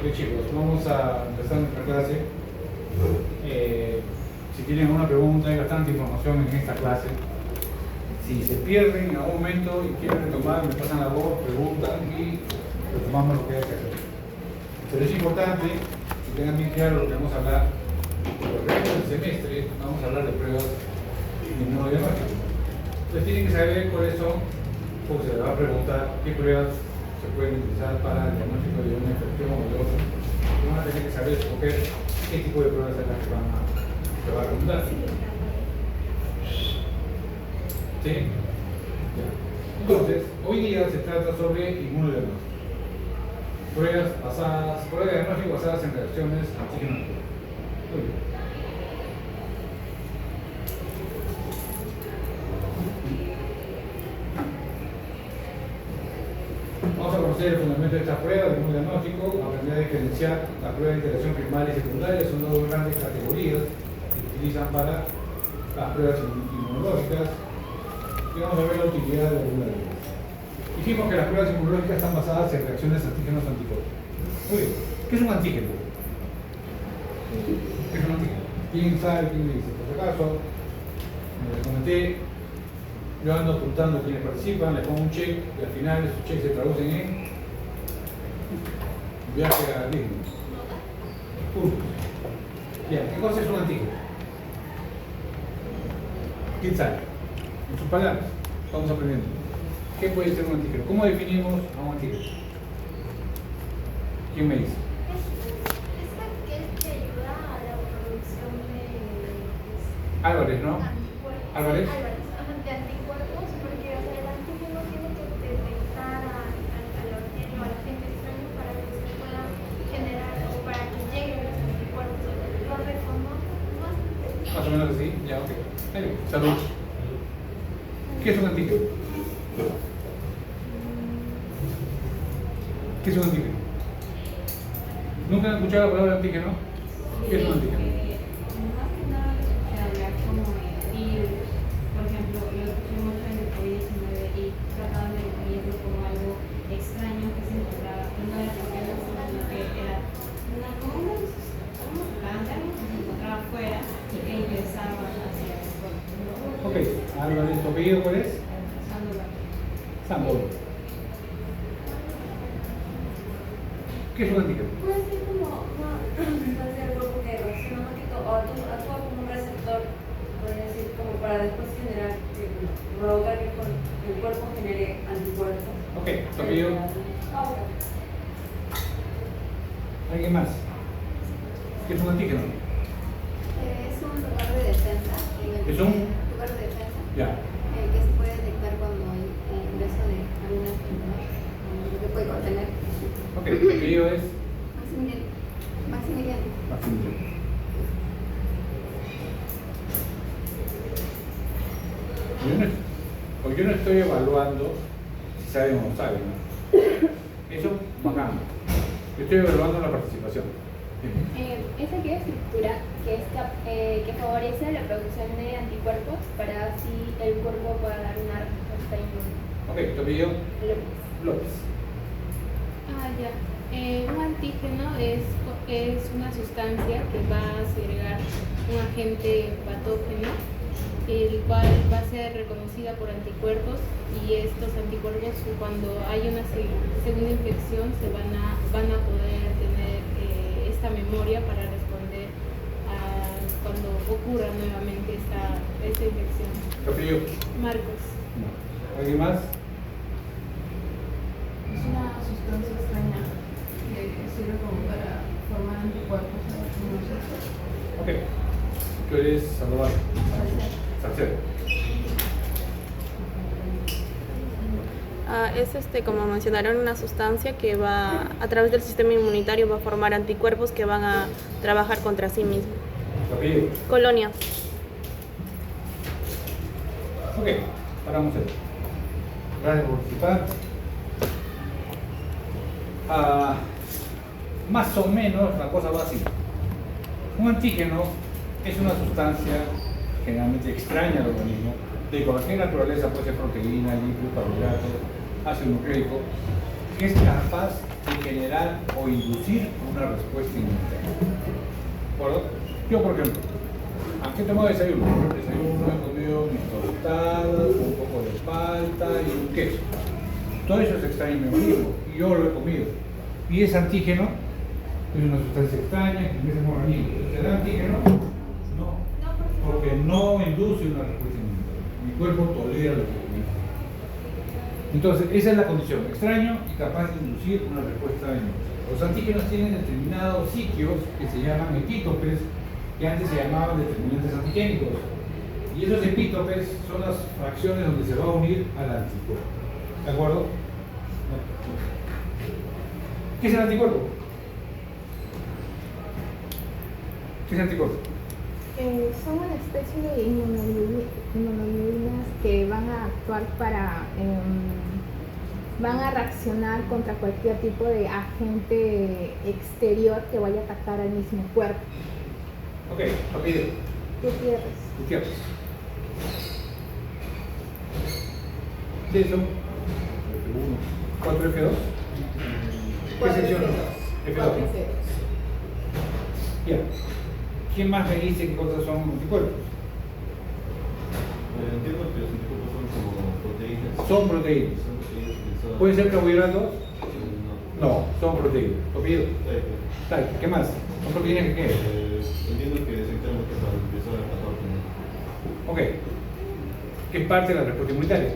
Ok chicos, vamos a empezar nuestra clase. Si tienen alguna pregunta, hay bastante información en esta clase. Si se pierden en algún momento y quieren retomar, me pasan la voz, preguntan y retomamos lo que hay que hacer. Pero es importante que tengan bien claro lo que vamos a hablar. Por el resto del semestre vamos a hablar de pruebas inmunodiagnósticas. Entonces tienen que saber cuáles son, porque se les va a preguntar qué pruebas se pueden utilizar para el diagnóstico de una infección o de otra. Y van a tener que saber escoger qué tipo de pruebas es las que se va a preguntar. ¿Sí? Ya. Entonces, hoy día se trata sobre inmunodiagnóstico. Pruebas de diagnóstico basadas en reacciones antígeno. Muy bien. Vamos a conocer el fundamento de estas pruebas de inmunodiagnóstico, aprender a diferenciar las pruebas de integración primaria y secundaria. Son dos grandes categorías que se utilizan para las pruebas inmunológicas. Y vamos a ver la utilidad de alguna de ellas. Dijimos que las pruebas inmunológicas están basadas en reacciones antígenos-anticuerpos. Muy bien. ¿Qué es un antígeno? ¿Qué es un antígeno? ¿Quién sabe? ¿Quién me dice? Por si acaso, me les comenté, yo ando apuntando a quienes participan, les pongo un check y al final esos checks se traducen en viaje a Disney. Puntos. Bien, ¿qué cosa es un antígeno? ¿Quién sabe? En sus palabras, estamos aprendiendo. ¿Qué puede ser un antígeno? ¿Cómo definimos a un antígeno? ¿Quién me dice? Es aquel que ayuda a la producción de Álvarez, ¿no? anticuerpos. Álvarez. De anticuerpos, porque o sea, el antígeno tiene que detectar al agente extraño para que se pueda generar o para que lleguen los anticuerpos. Lo reconoce más. Más o menos así, ya, ok. Salud. ¿Qué es un antígeno? ¿Qué es un antígeno? ¿Nunca han escuchado la palabra antígeno? ¿Qué es un antígeno? Más que nada se habla como de virus. Por ejemplo, yo escuché mucho en el COVID-19 y trataban de definirlo como algo extraño que se encontraba, no era propiedad, sino que era como unos cáncer que se encontraba afuera y que ingresaba hacia el cuerpo. Ok, Álvarez, ¿tu apellido cuál es? Sandoval. Sandoval. ¿Qué es un antígeno? Puede ser como una sustancia del cuerpo que reacciona un poquito o actúa como un receptor, podría decir, como para después generar, provocar que el cuerpo genere anticuerpos. Ok, ¿tu apellido? ¿Alguien más? ¿Qué es un antígeno? Es un lugar de defensa. ¿Es un? Lugar de defensa. Ya. Que se puede detectar cuando hay ingreso de alguna enfermedad, lo que puede contener. Ok, ¿tu apellido es? Maximiliano. Maximiliano. Yo no estoy evaluando si saben o no saben, ¿no? Eso, bacán. Yo estoy evaluando la participación. Es aquella estructura que favorece la producción de anticuerpos para así el cuerpo pueda dar una respuesta inmune. Ok, ¿tu apellido? López. Ah, ya. Un antígeno es una sustancia que va a segregar un agente patógeno, el cual va a ser reconocida por anticuerpos, y estos anticuerpos, cuando hay una segunda infección, van a poder tener esta memoria para responder a cuando ocurra nuevamente esta infección. ¿Tu apellido? Marcos. No. ¿Alguien más? Es una sustancia extraña que sirve como para formar anticuerpos. Ok. ¿Tú eres Sandoval? Salcedo. Es como mencionaron, una sustancia que va a través del sistema inmunitario, va a formar anticuerpos que van a trabajar contra sí mismo. ¿Tu apellido? Colonia. Ok, paramos ahí. Gracias por participar. Más o menos la cosa va así. Un antígeno es una sustancia generalmente extraña al organismo, de cualquier naturaleza, puede ser proteína, lípido, carbohidrato, ácido nucleico, que es capaz y generar o inducir una respuesta inmunitaria. ¿De acuerdo? Yo, por ejemplo, ¿qué he tomado desayuno? Desayuno, he comido mis tostadas, un poco de palta y un queso. Todo eso es extraño en mi organismo y yo lo he comido. Y es antígeno, es una sustancia extraña que empieza en mi organismo. ¿Será antígeno? No, porque no induce una respuesta inmunitaria. Mi cuerpo tolera lo que comí. Entonces, esa es la condición, extraño y capaz de inducir una respuesta inmunitaria. Los antígenos tienen determinados sitios que se llaman epítopes, que antes se llamaban determinantes antigénicos. Y esos epítopes son las fracciones donde se va a unir al anticuerpo. ¿De acuerdo? ¿Qué es el anticuerpo? ¿Qué es el anticuerpo? Son una especie de inmunoglobulinas que van a actuar van a reaccionar contra cualquier tipo de agente exterior que vaya a atacar al mismo cuerpo. Ok, apellido. Gutiérrez. ¿Qué son? F1. ¿4 F2? ¿Qué sección? F2. Ya. ¿Quién más me dice qué cosas son anticuerpos? Entiendo que los anticuerpos son como proteínas. Son proteínas. Son proteínas utilizadas. ¿Pueden ser carbohidratos? No. No, son proteínas. Apellido. ¿Qué más? ¿Son proteínas que qué? Entiendo que necesitamos que para empezar a patógeno. Ok. ¿Qué es parte de la respuesta inmunitaria? Sí.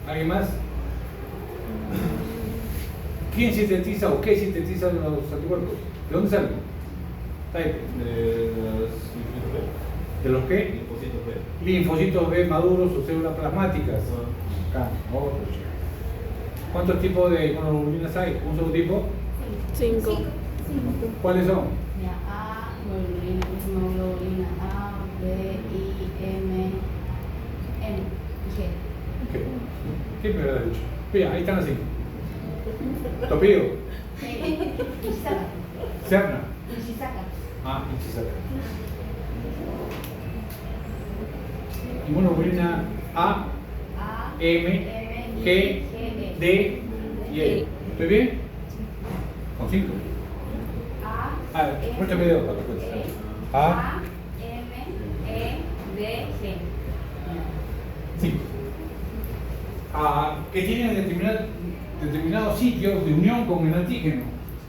¿Alguien más? ¿Quién sintetiza o qué sintetiza los anticuerpos? ¿De dónde salen? Type. De las linfocitos B. ¿De los qué? Linfocitos B. Linfocitos B maduros o células plasmáticas. Acá. ¿Cuántos tipos de inmunoglobulinas hay? ¿Un solo tipo? 5. ¿Cuáles son? A, hemoglobina A, B, I, M, N, G. ¿Qué? ¿Qué me hubiera dicho? Mira, ahí están así. Topillo. Ishizaka. Serna. Ishizaka. Ishizaka. Inmunoglobulina A, M, G, D y E. ¿Estoy bien? Con 5. Muéstrame dedos para que cuentes. A, M, E, D, G. sí. Que tienen determinados sitios de unión con el antígeno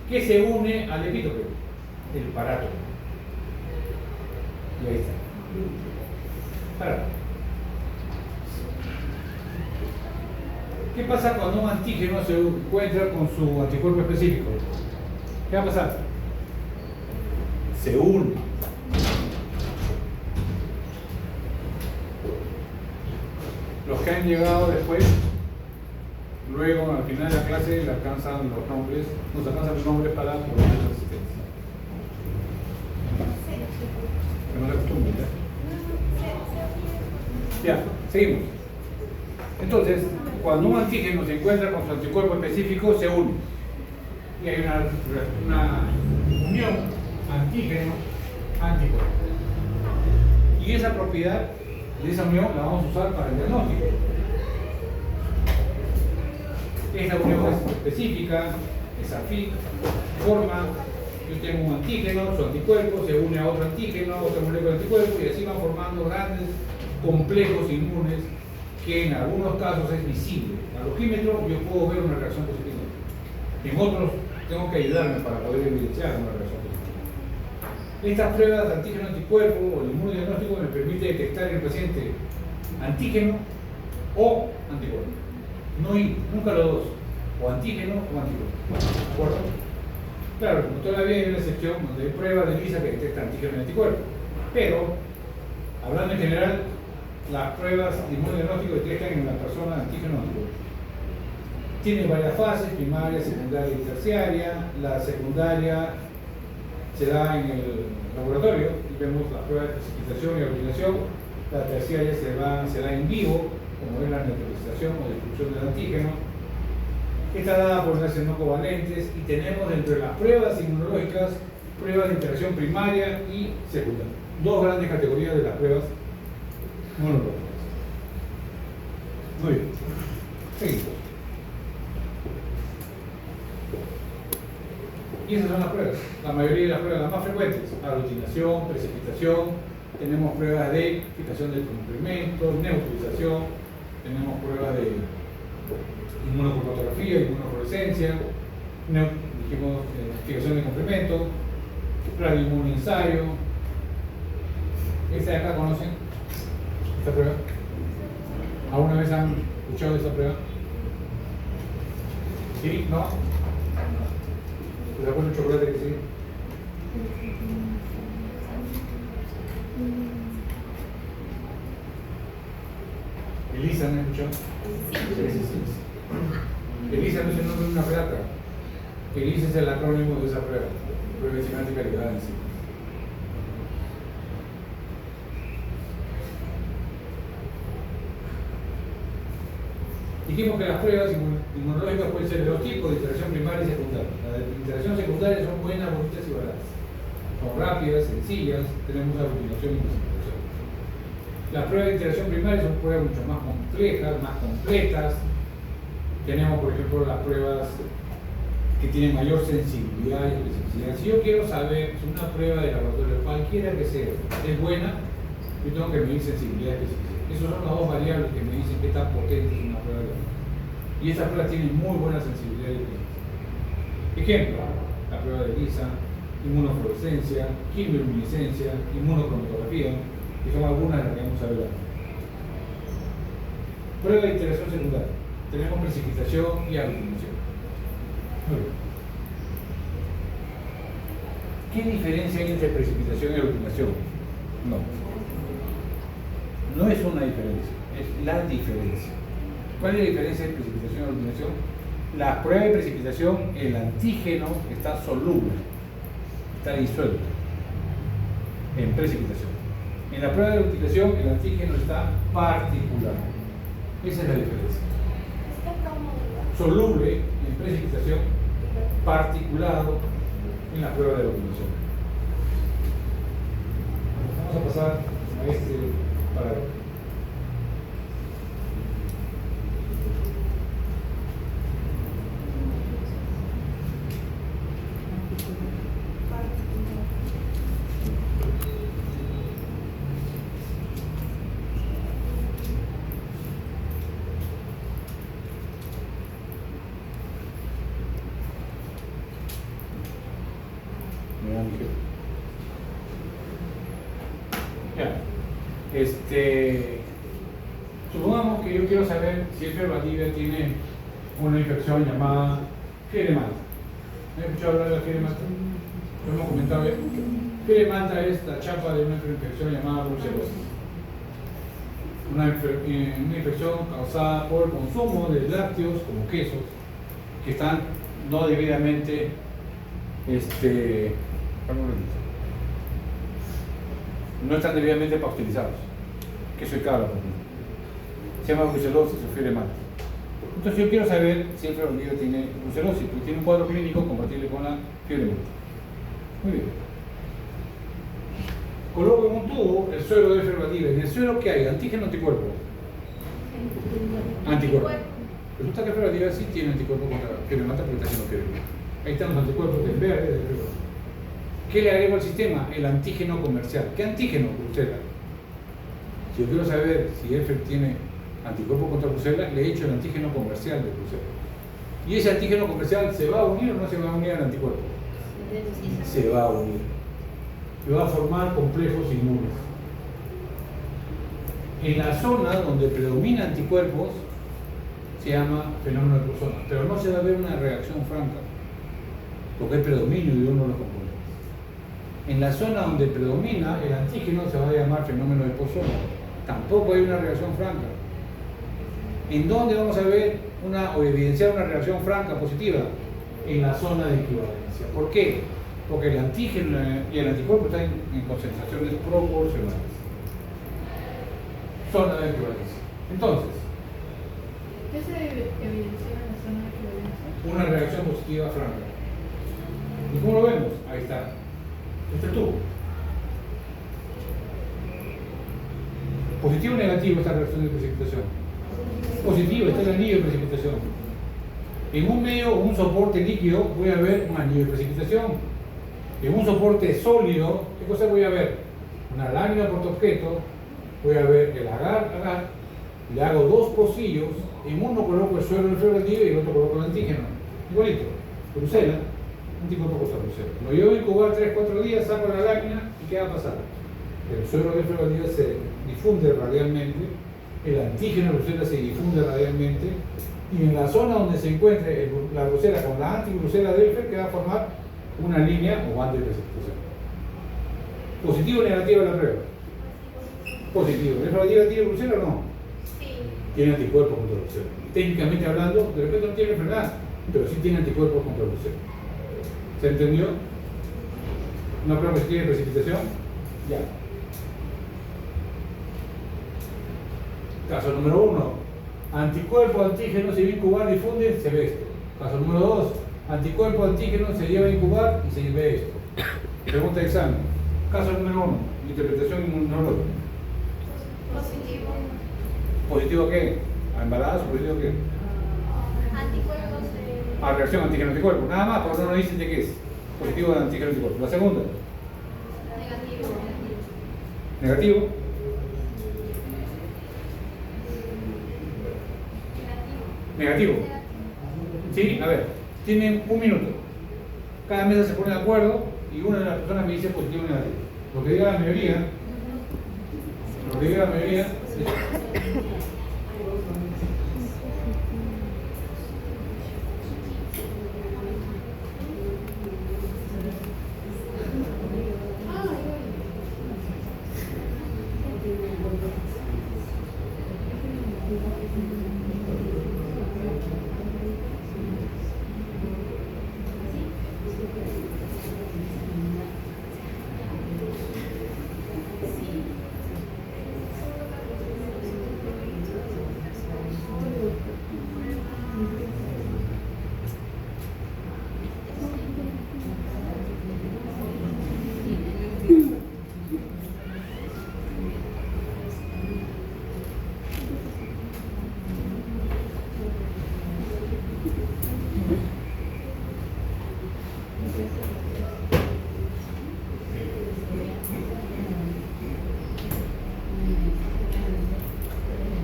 que se une al epítope, el parátopo. Y ahí está. Parátopo. ¿Qué pasa cuando un antígeno se encuentra con su anticuerpo específico? ¿Qué va a pasar? Se une. Los que han llegado después, luego al final de la clase le alcanzan los nombres, nos alcanzan los nombres para poner la resistencia. Que no se acostumbren, ¿ya? Ya, seguimos. Entonces, cuando un antígeno se encuentra con su anticuerpo específico, se une. Y hay una unión antígeno-anticuerpo. Y esa propiedad de esa unión la vamos a usar para el diagnóstico. Esta unión es específica, es afín, forma, yo tengo un antígeno, su anticuerpo, se une a otro antígeno, otra molécula de anticuerpo, y así van formando grandes complejos inmunes que en algunos casos es visible. Al ojímetro yo puedo ver una reacción positiva. En otros tengo que ayudarme para poder evidenciar una reacción positiva. Estas pruebas de antígeno-anticuerpo o el inmunodiagnóstico me permite detectar en el paciente antígeno o anticuerpo. No y nunca los dos, o antígeno o anticuerpo. ¿De acuerdo? Claro, como todavía hay una excepción donde hay pruebas de ELISA que detectan antígeno y anticuerpo. Pero, hablando en general, las pruebas de inmunodiagnóstico detectan en la persona antígeno o anticuerpo. Tiene varias fases, primaria, secundaria y terciaria. La secundaria se da en el laboratorio y vemos las pruebas de precipitación y aglutinación. La terciaria se da en vivo, como es la neutralización o destrucción del antígeno. Está dada por enlaces no covalentes y tenemos dentro de las pruebas inmunológicas pruebas de interacción primaria y secundaria. Dos grandes categorías de las pruebas inmunológicas. Muy bien. Seguimos. Y esas son las pruebas. La mayoría de las pruebas, las más frecuentes: aglutinación, precipitación, tenemos pruebas de fijación del complemento, neutralización, tenemos pruebas de inmunocromatografía, inmunofluorescencia, dijimos fijación del complemento, radioinmunoensayo. ¿Esta de acá conocen esta prueba? ¿Alguna vez han escuchado de esta prueba? ¿Sí? ¿No? ¿Les acuerdo el chocolate que sí? Elisa, ¿no escuchó? Sí. Elisa no es el nombre de una plata. Elisa es el acrónimo de esa prueba. Prueba de semática ligada en sí. Dijimos que las pruebas inmunológicas pueden ser de dos tipos: de interacción primaria y secundaria. Las de interacción secundaria son buenas, bonitas y baratas. Son rápidas, sencillas, tenemos aglutinación y precipitación. Las pruebas de interacción primaria son pruebas mucho más complejas, más completas. Tenemos, por ejemplo, las pruebas que tienen mayor sensibilidad y especificidad. Si yo quiero saber si una prueba de laboratorio, cualquiera que sea, es buena, yo tengo que medir sensibilidad y especificidad. Esas son las dos variables que me dicen qué tan potente es una prueba de laboratorio. Y estas pruebas tienen muy buena sensibilidad y especificidad. Ejemplo, la prueba de ELISA, inmunofluorescencia, quimioluminescencia, inmunocromatografía, que son algunas de las que vamos a ver ahora. Prueba de interacción secundaria. Tenemos precipitación y aglutinación. Muy bien. ¿Qué diferencia hay entre precipitación y aglutinación? No es una diferencia, es la diferencia. ¿Cuál es la diferencia entre precipitación y aglutinación? La prueba de precipitación, el antígeno está soluble, está disuelto en precipitación. En la prueba de aglutinación, el antígeno está particular. Esa es la diferencia. Soluble en precipitación, particulado en la prueba de aglutinación. Vamos a pasar a este parágrafo. Supongamos que yo quiero saber si el Valdivia tiene una infección llamada fiebre de Malta. ¿Han escuchado hablar de la fiebre de Malta? Lo hemos comentado ya. Fiebre de Malta es la chapa de una infección llamada brucelosis. Una infección causada por el consumo de lácteos como quesos que están no debidamente no están debidamente pasteurizados. Queso de cabra, por ejemplo. Se llama brucelosis o fiebre de Malta. Entonces yo quiero saber si el Valdivia tiene brucelosis, porque tiene un cuadro clínico compatible con la fiebre de Malta. Muy bien. Coloco en un tubo el suero de Valdivia. ¿En el suero qué hay? ¿Antígeno o anticuerpo? Anticuerpo. Resulta que el Valdivia sí tiene anticuerpo contra la fiebre de Malta porque está haciendo fiebre. Ahí están los anticuerpos del verde y del rojo. ¿Qué le agrego al sistema? El antígeno comercial. ¿Qué antígeno? Brucela. Si yo quiero saber si EFER tiene anticuerpo contra Brucela, le he hecho el antígeno comercial de Brucela. ¿Y ese antígeno comercial se va a unir o no se va a unir al anticuerpo? Se va a unir. Y va a formar complejos inmunes. En la zona donde predomina anticuerpos se llama fenómeno de Persona, pero no se va a ver una reacción franca, porque hay predominio de uno de los componentes. En la zona donde predomina el antígeno se va a llamar fenómeno de Poisson. Tampoco hay una reacción franca. ¿En dónde vamos a ver o evidenciar una reacción franca positiva? En la zona de equivalencia. ¿Por qué? Porque el antígeno y el anticuerpo están en concentraciones proporcionales. Zona de equivalencia. Entonces, ¿qué se evidencia en la zona de equivalencia? Una reacción positiva franca. ¿Y cómo lo vemos? Ahí está. Este tubo. ¿Positivo o negativo esta reacción de precipitación? Positivo, está el anillo de precipitación. En un medio o un soporte líquido voy a ver un anillo de precipitación. En un soporte sólido, ¿qué cosa voy a ver? Una lámina portaobjeto, voy a ver el agar, le hago dos pocillos, en uno coloco el suero del fluoraldehído y en el otro coloco el antígeno. Igualito, Bruselas, anticuerpo contra Bruselas. Lo llevo a incubar 3-4 días, saco la lámina y ¿qué va a pasar? El suero del fluoraldehído se difunde radialmente, el antígeno de Bruselas se difunde radialmente, y en la zona donde se encuentre la Bruselas con la anti-Bruselas Delfer, que va a formar una línea o banda de precipitación. ¿Positivo o negativo la prueba? Positivo. ¿El fluoraldehído tiene Bruselas o no? Sí. Tiene anticuerpos contra Bruselas. Técnicamente hablando, de repente no tiene enfermedad, pero sí tiene anticuerpos contra Bruselas. ¿Se entendió? ¿Una prueba positiva de precipitación? Ya. Caso número 1. Anticuerpo, antígeno, se lleva a incubar, difunde, se ve esto. Caso número 2. Anticuerpo, antígeno, se lleva a incubar y se ve esto. Pregunta de examen. Caso número 1. Interpretación inmunológica. Positivo. ¿Positivo a qué? ¿A embarazo? ¿Positivo a qué? Anticuerpos de... A reacción antígeno-anticuerpo. Nada más, porque no nos dicen de qué es. Positivo de antígeno-anticuerpo. La segunda. Negativo. Negativo. Negativo. Sí, a ver, tienen un minuto. Cada mesa se pone de acuerdo y una de las personas me dice positivo o negativo. Lo que diga la mayoría,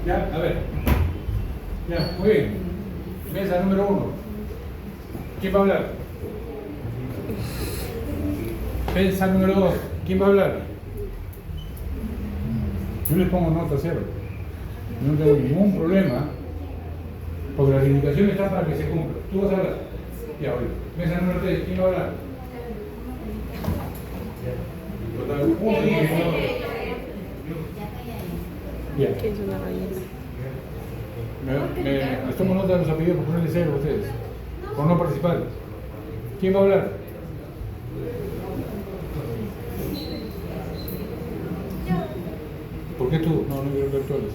ya, a ver. Ya, muy bien. Mesa número 1. ¿Quién va a hablar? Mesa número 2. ¿Quién va a hablar? Yo les pongo nota 0. No tengo ningún problema, porque las indicaciones están para que se cumplan. ¿Tú vas a hablar? Ya, oye. Mesa número 3. ¿Quién va a hablar? Uno dice, no. Ya. ¿Qué es una rayita? Les tomo nota de los apellidos por ponerle 0 a ustedes, por no participar. ¿Quién va a hablar? ¿Por qué tú? No quiero que tú hables.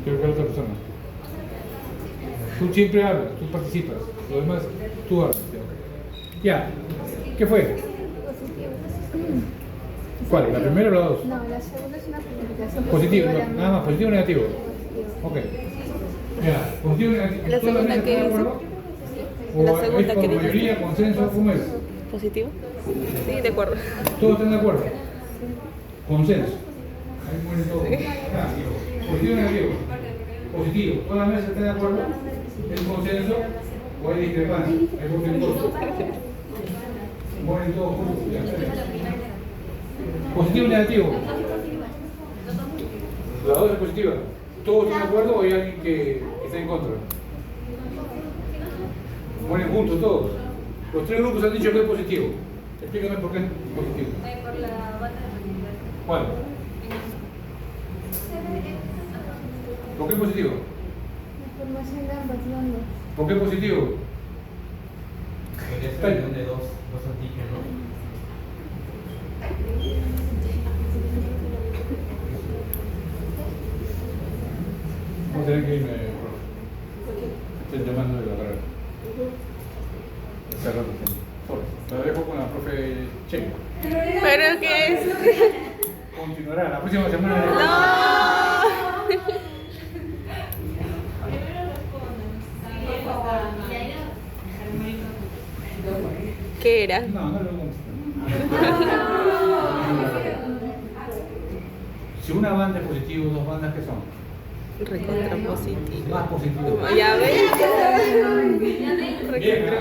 Quiero que hable otra persona. Tú siempre hablas, tú participas. Lo demás, tú hablas. Ya. ¿Qué fue? ¿Cuál? ¿La primera o la 2? No, la segunda es una precipitación Positivo, positiva, nada más, positivo o negativo. Positivo. Ok. Ya, positivo o negativo. ¿La ¿Toda segunda mesa qué está de es? acuerdo? La ¿O segunda es por qué dices? mayoría, consenso, cómo es? ¿Positivo? Sí, de acuerdo. ¿Todos están de acuerdo? Consenso. Ahí mueren todos. Ya. ¿Positivo o negativo? Positivo. ¿Toda la mesa está de acuerdo? ¿Es consenso o hay discrepancia? Hay votos en contra. Mueren todos juntos. Ya. ¿Positivo o negativo? La 2 es positiva. ¿Todos están de acuerdo o hay alguien que está en contra? Mueren juntos todos. Los 3 grupos han dicho que es positivo. Explícame por qué es positivo. Por la banda de... ¿Cuál? ¿Por qué es positivo? La formación de ambas bandas. ¿Por qué es positivo? Porque es reunión de dos antígenos. Vamos a tener que irme, profe. Estoy llamando de la carrera. Cerrando. Te dejo con la profe Checo. ¿Pero qué es? Continuará la próxima semana. Primero respondan. ¿Qué era? No, no lo preguntes. Si una banda es positiva, dos bandas, ¿qué son? Recontra positivo. Más positivo. Ya ves. Bien, creo.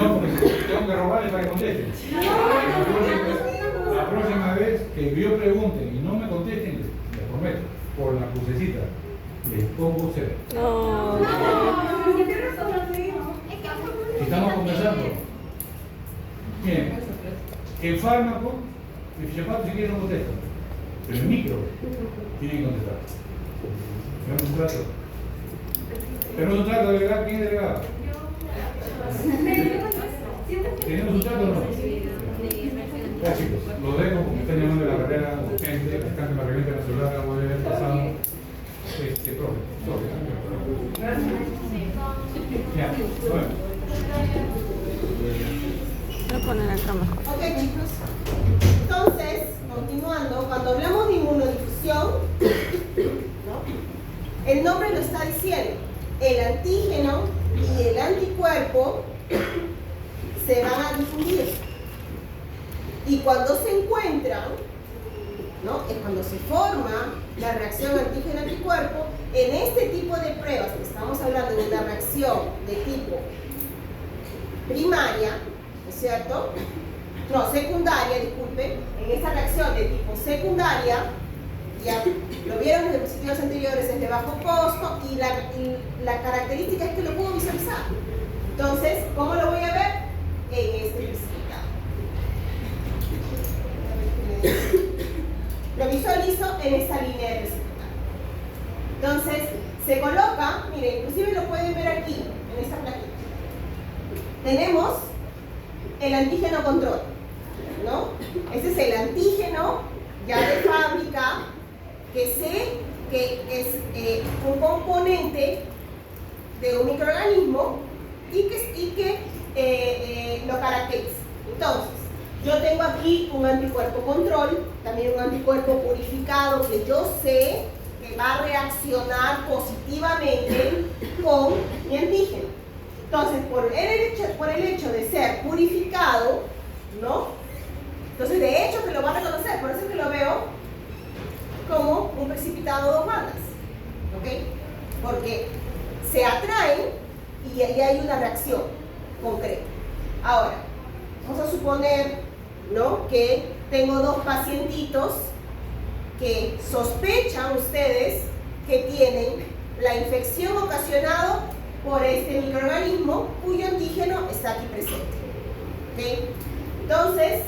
No, porque tengo que robarle para que contesten. La próxima vez que yo pregunten y no me contesten, les prometo, por la crucecita, les pongo cero. No. Estamos conversando. Bien, el fármaco, el fisiopato si quiere no contesta, pero el micro tiene que contestar. Tenemos un trato. Tenemos un trato, delegado. ¿Quién es delegado? ¿Tenemos un trato o no? Ya chicos, lo dejo porque me están llamando de la carrera urgente, están en la revista nacional, voy a ver pasado. Profe, ya, bueno. Voy a poner acá mejor. Ok, chicos. Entonces, continuando, cuando hablamos de inmunodifusión, ¿no? El nombre lo está diciendo. El antígeno y el anticuerpo se van a difundir. Y cuando se encuentran, ¿no? Es cuando se forma la reacción antígeno-anticuerpo. En este tipo de pruebas, que estamos hablando de una reacción de tipo primaria, ¿no es cierto? No, secundaria, disculpen. En esta reacción de tipo secundaria, ya lo vieron en los diapositivas anteriores, es de bajo costo y la característica es que lo puedo visualizar. Entonces, ¿cómo lo voy a ver? En este precipitado. Lo visualizo en esta línea de precipitado. Entonces, se coloca, miren, inclusive lo pueden ver aquí, en esta plaquita. Tenemos el antígeno control, ¿no? Este es el antígeno ya de fábrica que es un componente de un microorganismo y que lo caracteriza. Entonces, yo tengo aquí un anticuerpo control, también un anticuerpo purificado que yo sé que va a reaccionar positivamente con mi antígeno. Entonces, por el hecho de ser purificado, ¿no? Entonces, de hecho, que lo va a reconocer, por eso es que lo veo como un precipitado dos bandas, ¿ok? Porque se atraen y ahí hay una reacción concreta. Ahora, vamos a suponer, ¿no? Que tengo dos pacientitos que sospechan ustedes que tienen la infección ocasionada por este microorganismo cuyo antígeno está aquí presente. ¿Okay? Entonces,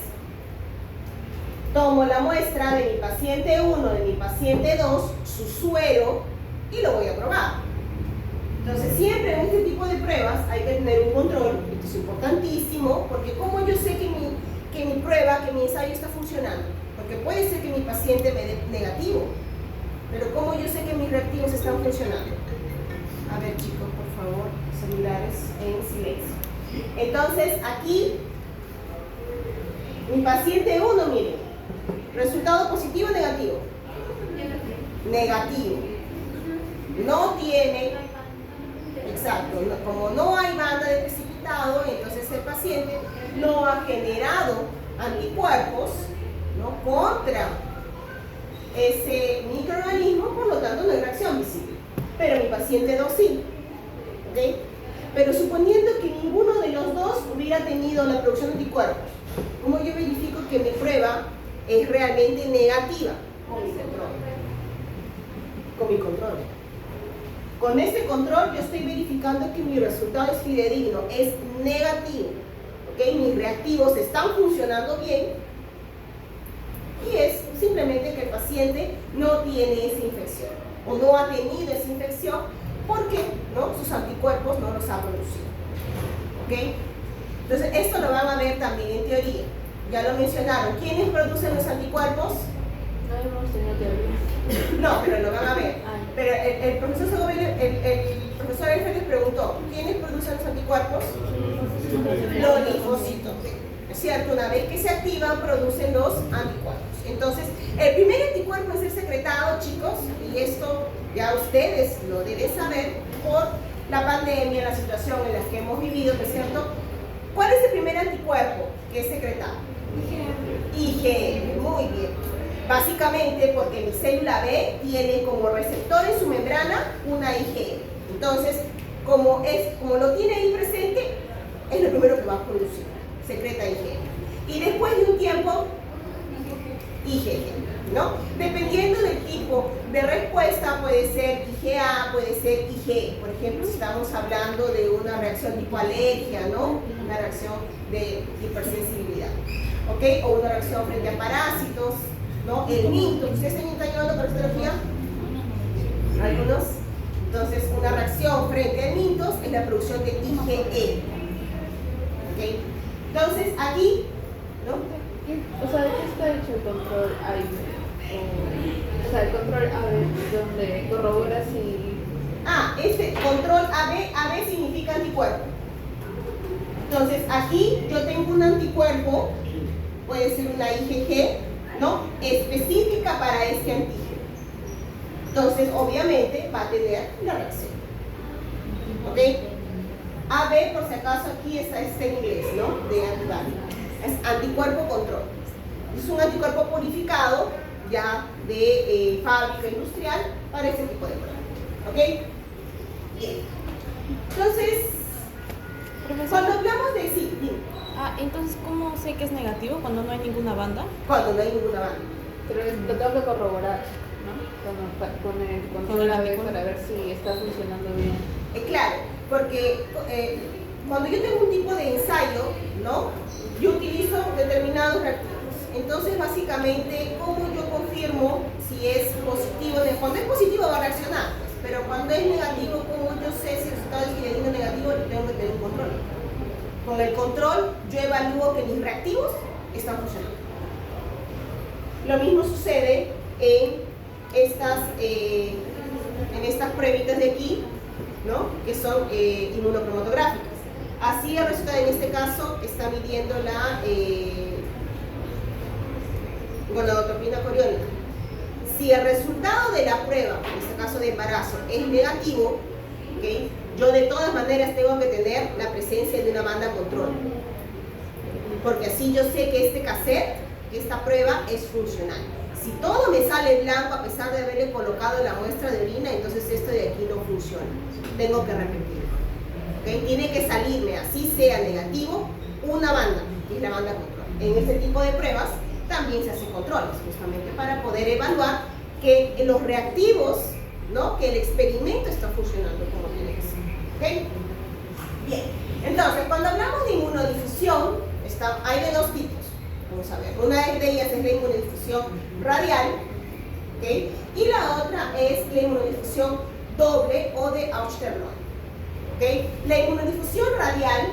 tomo la muestra de mi paciente 1, de mi paciente 2, su suero, y lo voy a probar. Entonces, siempre en este tipo de pruebas hay que tener un control. Esto es importantísimo, porque como yo sé que mi prueba, que mi ensayo está funcionando, porque puede ser que mi paciente me dé negativo, pero como yo sé que mis reactivos están funcionando. A ver, chicos, por favor, celulares en silencio. Entonces, aquí, mi paciente 1, miren, resultado positivo o negativo. Negativo. No tiene, exacto, como no hay banda de precipitado, entonces el paciente no ha generado anticuerpos, ¿no? Contra ese microorganismo, por lo tanto no hay reacción visible. Pero mi paciente 2 sí. ¿Okay? Pero suponiendo que ninguno de los dos hubiera tenido la producción de anticuerpos, ¿cómo yo verifico que mi prueba es realmente negativa? Con mi control. Con mi control. Con ese control yo estoy verificando que mi resultado es fidedigno, es negativo. ¿Okay? Mis reactivos están funcionando bien y es simplemente que el paciente no tiene esa infección o no ha tenido esa infección porque, ¿no? Sus anticuerpos no los ha producido. ¿Okay? Entonces, esto lo van a ver también en teoría. Ya lo mencionaron. ¿Quiénes producen los anticuerpos? No hemos tenido teoría. No, pero lo van a ver. Pero el profesor Segovia, el profesor Elfer les preguntó, ¿quiénes producen los anticuerpos? Los linfocitos. ¿Es cierto? Una vez que se activan, producen los anticuerpos. Entonces, el primer anticuerpo es el secretado, chicos, y esto ya ustedes lo deben saber por la pandemia, la situación en la que hemos vivido, ¿no es cierto? ¿Cuál es el primer anticuerpo que es secretado? IgM, muy bien. Básicamente porque mi célula B tiene como receptor en su membrana una IgM. Entonces, como lo tiene ahí presente, es lo primero que va a producir, secreta IgM. Y después de un tiempo, IgG, ¿no? Dependiendo del tipo de respuesta, puede ser IgA, puede ser IgE. Por ejemplo, si estamos hablando de una reacción tipo alergia, ¿no? Una reacción de hipersensibilidad, ¿ok? O una reacción frente a parásitos, ¿no? El minto, ¿ustedes están llevando parasitología? ¿Algunos? Entonces, una reacción frente a mintos es la producción de IgE, ¿ok? Entonces, aquí, ¿no? O sea, ¿de qué está hecho el control AB? O sea, el control AB donde corrobora si... Este control AB significa anticuerpo. Entonces, aquí yo tengo un anticuerpo, puede ser una IgG, ¿no? Específica para este antígeno. Entonces, obviamente, va a tener una reacción. ¿Ok? AB, por si acaso, aquí está en inglés, ¿no? De antibody. Es anticuerpo control. Es un anticuerpo purificado ya de fábrica industrial para ese tipo de pruebas. ¿Ok? Bien. Entonces, cuando hablamos de sí, Entonces, ¿cómo sé que es negativo cuando no hay ninguna banda? Cuando no hay ninguna banda. Pero lo tengo que corroborar, ¿no? Con el control AB para ver si está funcionando bien. Claro, porque cuando yo tengo un tipo de ensayo, ¿no? Yo utilizo determinados reactivos. Entonces, básicamente, ¿cómo yo confirmo si es positivo? Cuando es positivo va a reaccionar, pero cuando es negativo, ¿cómo yo sé si el resultado es fidedigno negativo? Yo tengo que tener un control. Con el control, yo evalúo que mis reactivos están funcionando. Lo mismo sucede en estas pruebitas de aquí, ¿no? Que son inmunocromatográficas. Así el resultado en este caso está midiendo la gonadotropina coriónica. Si el resultado de la prueba, en este caso de embarazo, es negativo, ¿okay? Yo de todas maneras tengo que tener la presencia de una banda control. Porque así yo sé que este cassette, que esta prueba es funcional. Si todo me sale blanco a pesar de haberle colocado la muestra de orina, entonces esto de aquí no funciona. Tengo que repetirlo. ¿Okay? Tiene que salirme, así sea negativo, una banda, que es la banda control. En este tipo de pruebas también se hacen controles, justamente para poder evaluar que los reactivos, ¿no? Que el experimento está funcionando como tiene que ser. ¿Okay? Bien, entonces cuando hablamos de inmunodifusión, hay de dos tipos. Vamos a ver, una de ellas es la inmunodifusión radial, ¿okay? Y la otra es la inmunodifusión doble o de Auster-Lund. ¿Okay? La inmunodifusión radial,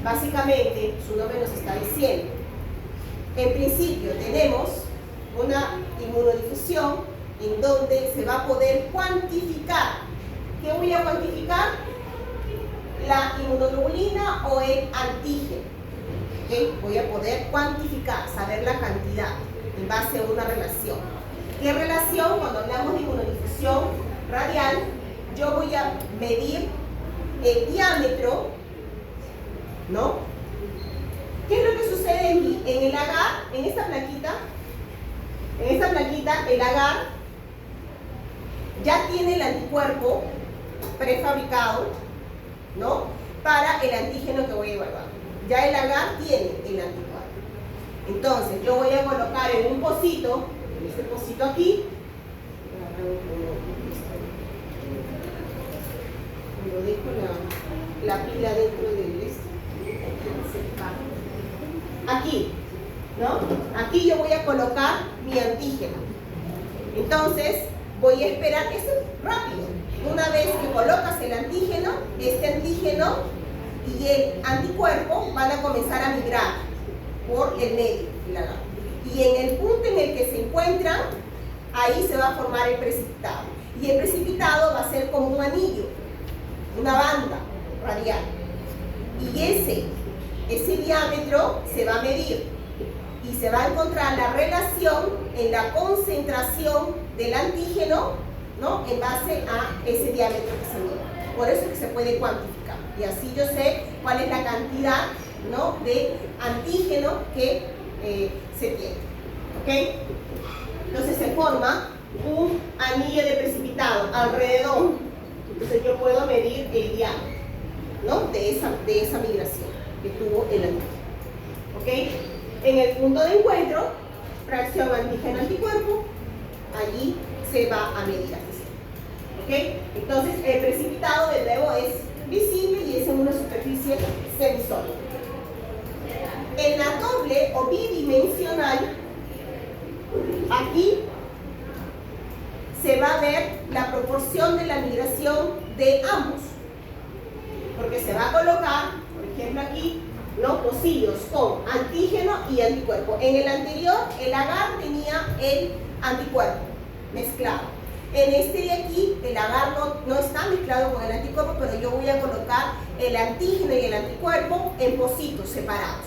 básicamente, su nombre nos está diciendo, en principio tenemos una inmunodifusión en donde se va a poder cuantificar. ¿Qué voy a cuantificar? La inmunoglobulina o el antígeno. ¿Okay? Voy a poder cuantificar, saber la cantidad en base a una relación. ¿Qué relación? Cuando hablamos de inmunodifusión radial, yo voy a medir el diámetro, ¿no? ¿Qué es lo que sucede aquí? En el agar, en esta plaquita, el agar ya tiene el anticuerpo prefabricado, ¿no? Para el antígeno que voy a evaluar. Ya el agar tiene el anticuerpo. Entonces, yo voy a colocar en un pocito, en este pocito aquí, lo dejo la pila dentro del aquí, ¿no? Aquí yo voy a colocar mi antígeno. Entonces, voy a esperar, esto es rápido. Una vez que colocas el antígeno, este antígeno y el anticuerpo van a comenzar a migrar por el medio del agar. Y en el punto en el que se encuentran, ahí se va a formar el precipitado. Y el precipitado va a ser como un anillo, una banda radial. Y ese diámetro se va a medir y se va a encontrar la relación en la concentración del antígeno, ¿no? En base a ese diámetro que se mide. Por eso es que se puede cuantificar. Y así yo sé cuál es la cantidad, ¿no?, de antígeno que se tiene. ¿Ok? Entonces se forma un anillo de precipitado alrededor. Entonces yo puedo medir el diámetro, ¿no?, de esa migración que tuvo el antígeno. ¿Ok? En el punto de encuentro, reacción antígeno-anticuerpo, allí se va a medir así. ¿Ok? Entonces el precipitado de nuevo es visible y es en una superficie semisólida. En la doble o bidimensional, aquí se va a ver la proporción de la migración de ambos, porque se va a colocar, por ejemplo aquí, ¿no?, pocillos con antígeno y anticuerpo. En el anterior, el agar tenía el anticuerpo mezclado. En este de aquí, el agar no está mezclado con el anticuerpo, pero yo voy a colocar el antígeno y el anticuerpo en pocitos separados.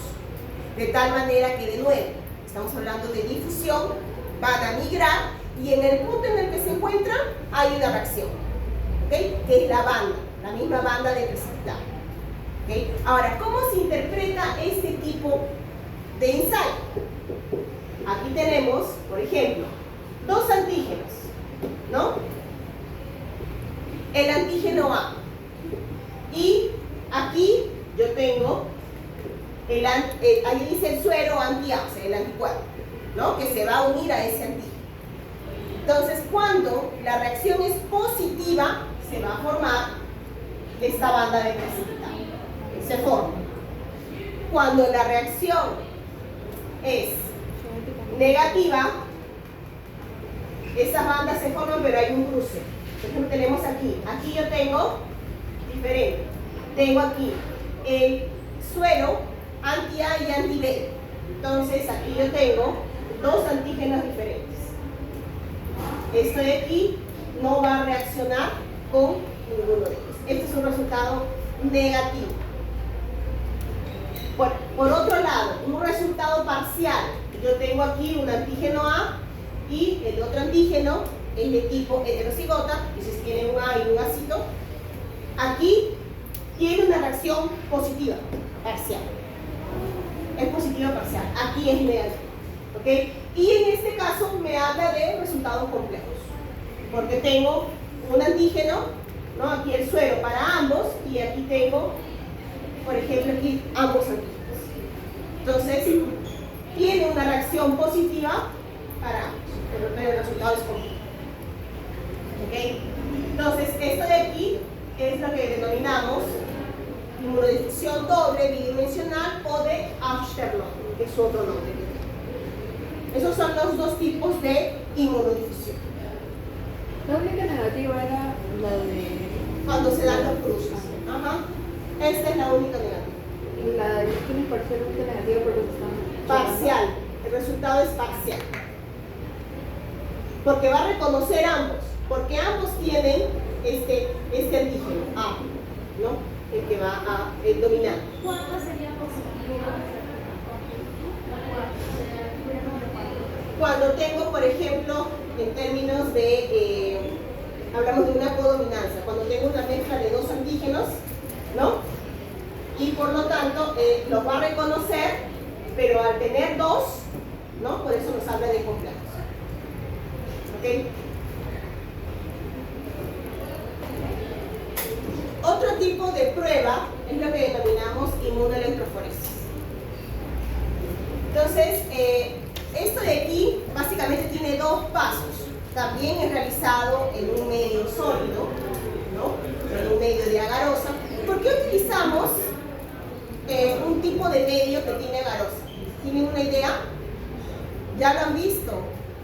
De tal manera que, de nuevo, estamos hablando de difusión, van a migrar y en el punto en el que se encuentran hay una reacción, ¿ok?, que es la banda, la misma banda de precipitado. ¿Okay? Ahora, ¿cómo se interpreta este tipo de ensayo? Aquí tenemos, por ejemplo, dos antígenos, ¿no? El antígeno A. Y aquí yo tengo, ahí dice el suero anti-A, o sea, el anticuerpo, ¿no?, que se va a unir a ese antígeno. Entonces, cuando la reacción es positiva, se va a formar esta banda de precipitado. Se forma. Cuando la reacción es negativa, esas bandas se forman, pero hay un cruce. Por ejemplo, tenemos aquí yo tengo diferente. Tengo aquí el suero anti-A y anti-B. Entonces aquí yo tengo dos antígenos diferentes. Esto de aquí no va a reaccionar con ninguno de ellos. Este es un resultado negativo. Por otro lado, un resultado parcial. Yo tengo aquí un antígeno A y el otro antígeno es de tipo heterocigota, entonces tiene un A y un ácido. Aquí tiene una reacción positiva parcial. Es positiva parcial. Aquí es negativa. ¿Ok? Y en este caso me habla de resultados complejos. Porque tengo un antígeno, ¿no?, aquí el suero para ambos y aquí tengo, por ejemplo, aquí ambos antígenos. Entonces, tiene una reacción positiva para ambos, pero el resultado es complejo. ¿Ok? Entonces, esto de aquí es lo que denominamos inmunodifusión doble bidimensional o de Afsterlund, que es otro nombre. Esos son los dos tipos de inmunodifusión. La única negativa era la de... Cuando se dan los cruces. Ajá. Esta es la única negativa. Y la de tiene parcialmente negativa porque están... Parcial. El resultado es parcial. Porque va a reconocer ambos. Porque ambos tienen este antígeno A, ¿no?, el que va a dominar. ¿Cuándo sería positivo? Cuando tengo, por ejemplo, en términos de, hablamos de una codominancia, cuando tengo una mezcla de dos antígenos, ¿no?, y por lo tanto los va a reconocer, pero al tener dos, ¿no?, por eso nos habla de complejos. ¿Ok? Otro tipo de prueba es lo que denominamos inmunoelectroforesis. Entonces, esto de aquí básicamente tiene dos pasos. También es realizado en un medio sólido, ¿no?, en un medio de agarosa. ¿Por qué utilizamos un tipo de medio que tiene agarosa? ¿Tienen una idea? Ya lo han visto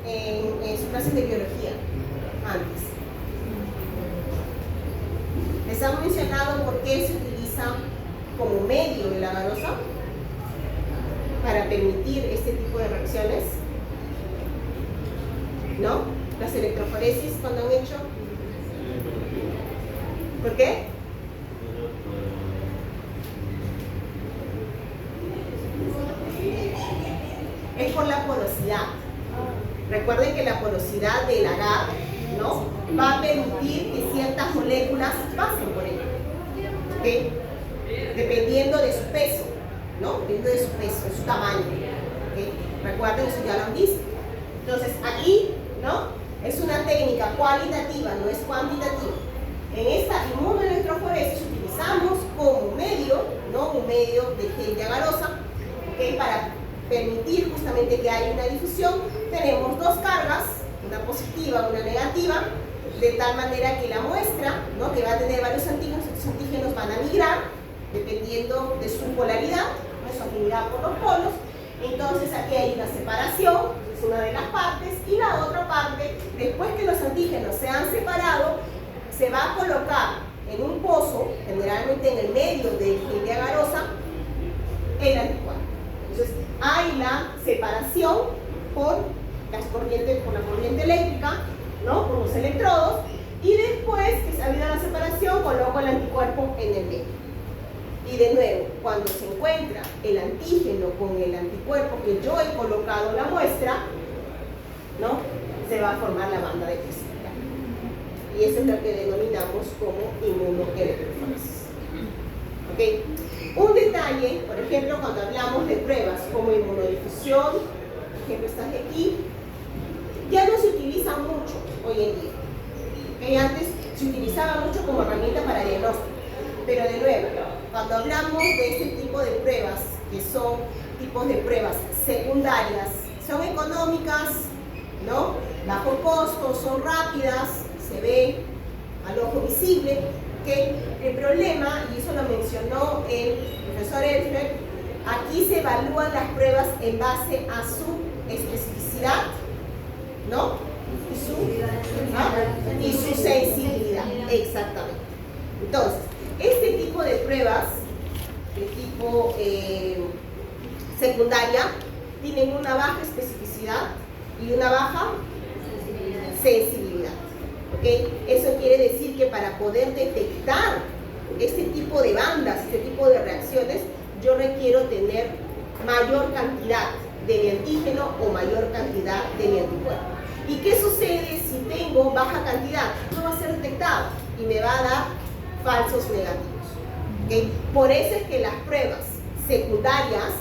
en sus clases de biología antes. ¿Les han mencionado por qué se utiliza como medio el agarosa para permitir este tipo de reacciones? ¿No? Las electroforesis, cuando han hecho. ¿Por qué? Es por la porosidad. Recuerden que la porosidad del agar, ¿no?, va a permitir que ciertas moléculas pasen por él, ¿okay? Dependiendo de su peso, ¿no? Dependiendo de su peso, de su tamaño, ¿okay? Recuerden, eso ya lo han visto. Entonces, aquí, ¿no? Es una técnica cualitativa, no es cuantitativa. En esta inmunoelectroforesis utilizamos como medio, ¿no? Un medio de gel de agarosa, ¿okay? Para permitir justamente que haya una difusión. Tenemos dos cargas, una positiva, una negativa, de tal manera que la muestra, ¿no? Que va a tener varios antígenos, estos antígenos van a migrar dependiendo de su polaridad, ¿no? Su afinidad por los polos. Entonces aquí hay una separación, es una de las partes, y la otra parte, después que los antígenos se han separado, se va a colocar en un pozo, generalmente en el medio del gel de agarosa, el anticuerpo. Entonces hay la separación por la corriente eléctrica, ¿no? Por los electrodos, y después que se ha habido la separación, coloco el anticuerpo en el medio. Y de nuevo, cuando se encuentra el antígeno con el anticuerpo que yo he colocado en la muestra, ¿no? Se va a formar la banda de flexibilidad. Y eso es lo que denominamos como inmunoelectroforesis. ¿Okay? Un detalle, por ejemplo, cuando hablamos de pruebas como inmunodifusión, por ejemplo, estas de aquí, ya no se utilizan mucho hoy en día. ¿Okay? Antes se utilizaba mucho como herramienta para diagnóstico. Pero de nuevo, cuando hablamos de este tipo de pruebas, que son tipos de pruebas secundarias, son económicas, ¿no? Bajo costo, son rápidas, se ve al ojo visible, que el problema, y eso lo mencionó el profesor Elfred, aquí se evalúan las pruebas en base a su especificidad, ¿no? Y su sensibilidad, exactamente. Entonces, este tipo de pruebas, de tipo secundaria, tienen una baja especificidad y una baja sensibilidad. ¿Okay? Eso quiere decir que para poder detectar este tipo de bandas, este tipo de reacciones, yo requiero tener mayor cantidad de mi antígeno o mayor cantidad de mi anticuerpo. ¿Y qué sucede si tengo baja cantidad? No va a ser detectado y me va a dar falsos negativos. ¿Okay? Por eso es que las pruebas secundarias,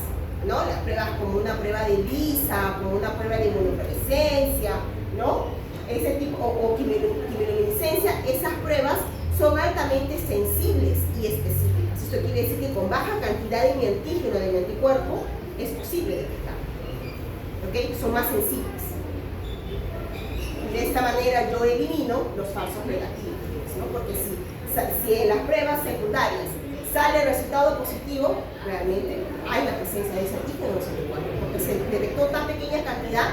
¿no? Las pruebas como una prueba de ELISA, como una prueba de inmunofluorescencia, ¿no? Ese tipo, o quimiluminiscencia, esas pruebas son altamente sensibles y específicas. Esto quiere decir que con baja cantidad de mi antígeno, de mi anticuerpo, es posible detectar. ¿Okay? Son más sensibles. Y de esta manera yo elimino los falsos negativos, ¿no? Porque si en las pruebas secundarias sale el resultado positivo, realmente hay la presencia de ese antígeno en los anticuerpos, porque se detectó tan pequeña cantidad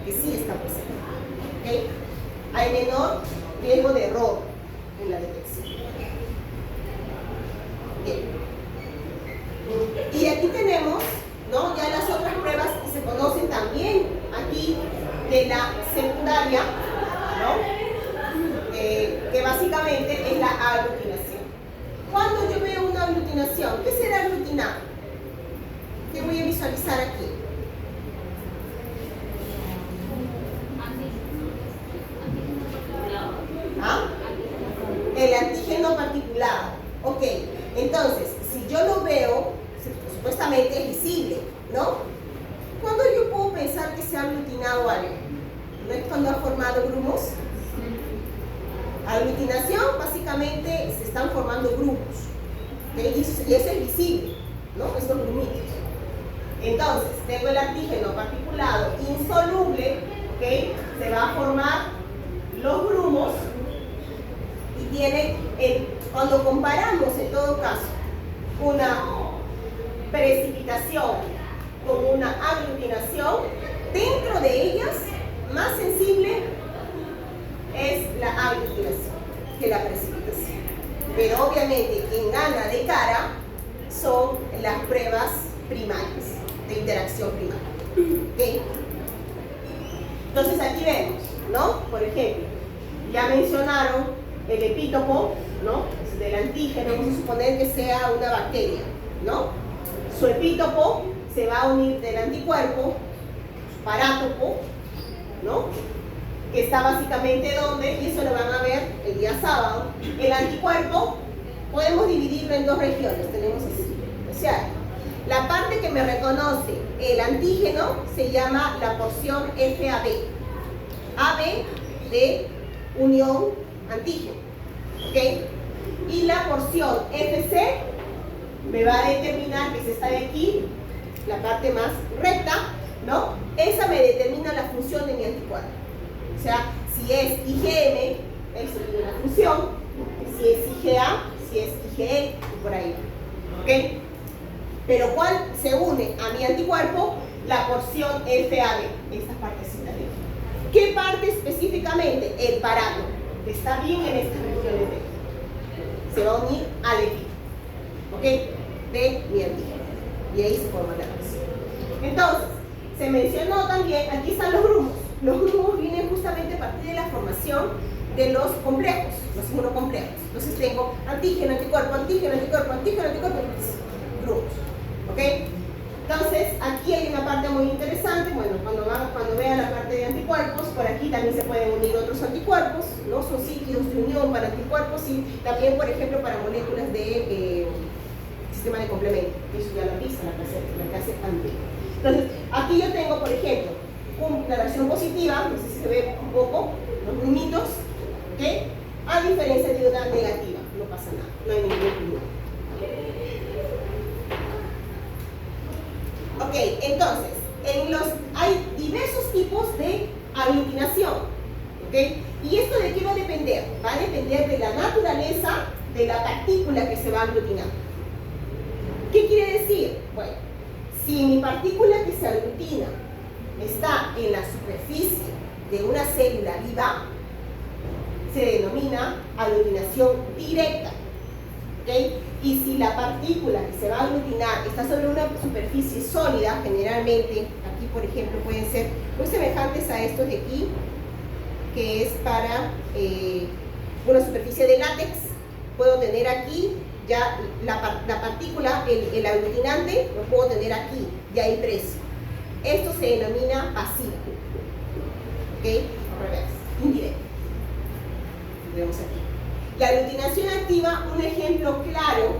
que sí está presente. ¿Okay? Hay menor riesgo de error en la detección. Bien. Y aquí tenemos, ¿no? Ya las otras pruebas que se conocen también aquí de la secundaria, ¿no? Que básicamente es la aglutinación. Cuando yo veo una aglutinación, ¿qué será aglutinar? ¿Qué voy a visualizar aquí? ¿Ah? El antígeno particulado. Ok, entonces, si yo lo veo, supuestamente es visible, ¿no? ¿Cuándo yo puedo pensar que se ha aglutinado algo? ¿No es cuando ha formado grumos? Aglutinación, básicamente se están formando grupos, ¿okay? Y eso es visible, ¿no? Estos grumitos. Entonces, tengo el antígeno particulado insoluble, ¿okay? Se va a formar los grumos y tiene, cuando comparamos en todo caso una precipitación con una aglutinación, dentro de ellas, más sensible es la aglutinación que la precipitación. Pero obviamente quien gana de cara son las pruebas primarias, de interacción primaria. ¿Okay? Entonces aquí vemos, ¿no? Por ejemplo, ya mencionaron el epítopo, ¿no? Del antígeno, vamos a suponer que sea una bacteria, ¿no? Su epítopo se va a unir del anticuerpo, su parátopo, ¿no? que está básicamente donde, y eso lo van a ver el día sábado. El anticuerpo podemos dividirlo en dos regiones, tenemos así, o sea, la parte que me reconoce el antígeno se llama la porción FAB, AB de unión antígeno, ¿ok? Y la porción FC me va a determinar, que es esta de aquí, la parte más recta, ¿no? Esa me determina la función de mi anticuerpo. O sea, si es IgM, eso tiene una función, si es IgA, si es IgE, y por ahí va, ¿ok? Pero ¿cuál se une a mi anticuerpo? La porción FAB, estas partecitas de aquí. ¿Qué parte específicamente? El parámetro, que está bien en estas regiones de aquí. Se va a unir al equipo, ¿ok? De mi antígeno. Y ahí se forma la reacción. Entonces, se mencionó también, aquí están los grumos. Los grumos vienen justamente a partir de la formación de los complejos, los inmunocomplejos. Entonces tengo antígeno, anticuerpo, antígeno, anticuerpo, antígeno, anticuerpo, grumos. ¿Ok? Entonces, aquí hay una parte muy interesante. Bueno, cuando vean la parte de anticuerpos, por aquí también se pueden unir otros anticuerpos, ¿no? Son sitios de unión para anticuerpos y también, por ejemplo, para moléculas de sistema de complemento. Eso ya lo viste, la que hace antígeno. Entonces, aquí yo tengo, por ejemplo, una reacción positiva, no sé si se ve un poco, los grumitos, ¿ok? A diferencia de una negativa, no pasa nada, no hay ningún problema. Ok, entonces, hay diversos tipos de aglutinación, ¿ok? ¿Y esto de qué va a depender? Va a depender de la naturaleza de la partícula que se va a aglutinar. ¿Qué quiere decir? Bueno, si mi partícula que se aglutina está en la superficie de una célula viva, se denomina aglutinación directa, ¿ok? Y si la partícula que se va a aglutinar está sobre una superficie sólida, generalmente, aquí por ejemplo pueden ser muy semejantes a estos de aquí, que es para una superficie de látex, puedo tener aquí ya la partícula, el aglutinante, lo puedo tener aquí, ya impreso. Esto se denomina pasivo, ¿ok? Al revés, indirecto. Vemos aquí. La aglutinación activa, un ejemplo claro,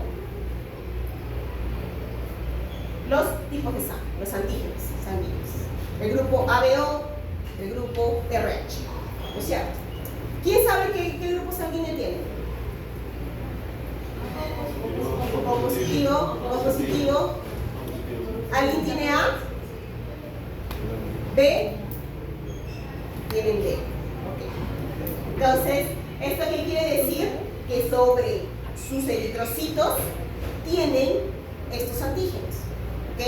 los tipos de sangre, los antígenos sanguíneos. El grupo ABO, el grupo RH, ¿no es cierto? ¿Quién sabe qué grupo sanguíneo tiene? O positivo. ¿Alguien tiene A? B. Tienen B. Ok. Entonces, ¿esto qué quiere decir? Que sobre sus eritrocitos tienen estos antígenos. ¿Ok?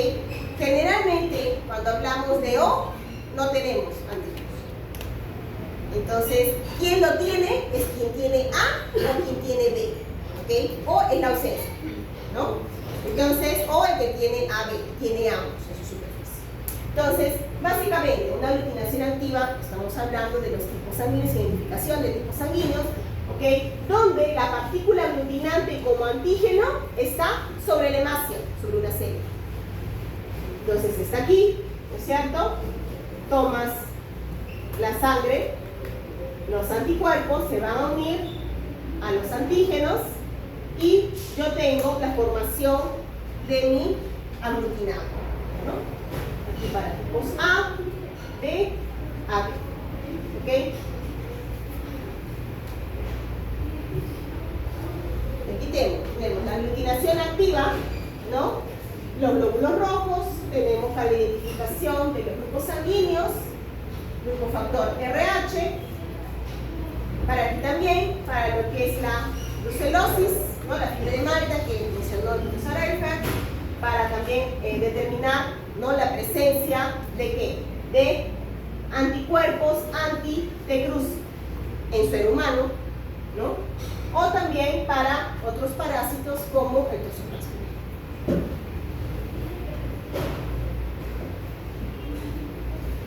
Generalmente, cuando hablamos de O, no tenemos antígenos. Entonces, ¿quién lo tiene? Es quien tiene A o quien tiene B. ¿Ok? O es la ausencia, ¿no? Entonces, o el que tiene AB, tiene ambos en su superficie. Entonces, básicamente, una aglutinación activa, estamos hablando de los tipos sanguíneos, identificación de tipos sanguíneos, ¿ok? Donde la partícula aglutinante como antígeno está sobre la hemácia, sobre una célula. Entonces, está aquí, ¿no es cierto? Tomas la sangre, los anticuerpos se van a unir a los antígenos y yo tengo la formación de mi aglutinado, ¿no? Aquí para tipos A, B, AB, ¿ok? Aquí tenemos la aglutinación activa, ¿no? Los glóbulos rojos, tenemos para la identificación de los grupos sanguíneos, grupo factor RH, para aquí también, para lo que es la brucelosis, ¿no? La fiebre de Malta que mencionó el profesor Eifert, para también determinar, ¿no? La presencia de ¿qué? De anticuerpos anti-T cruz en ser humano, ¿no? O también para otros parásitos como el toxoplasma.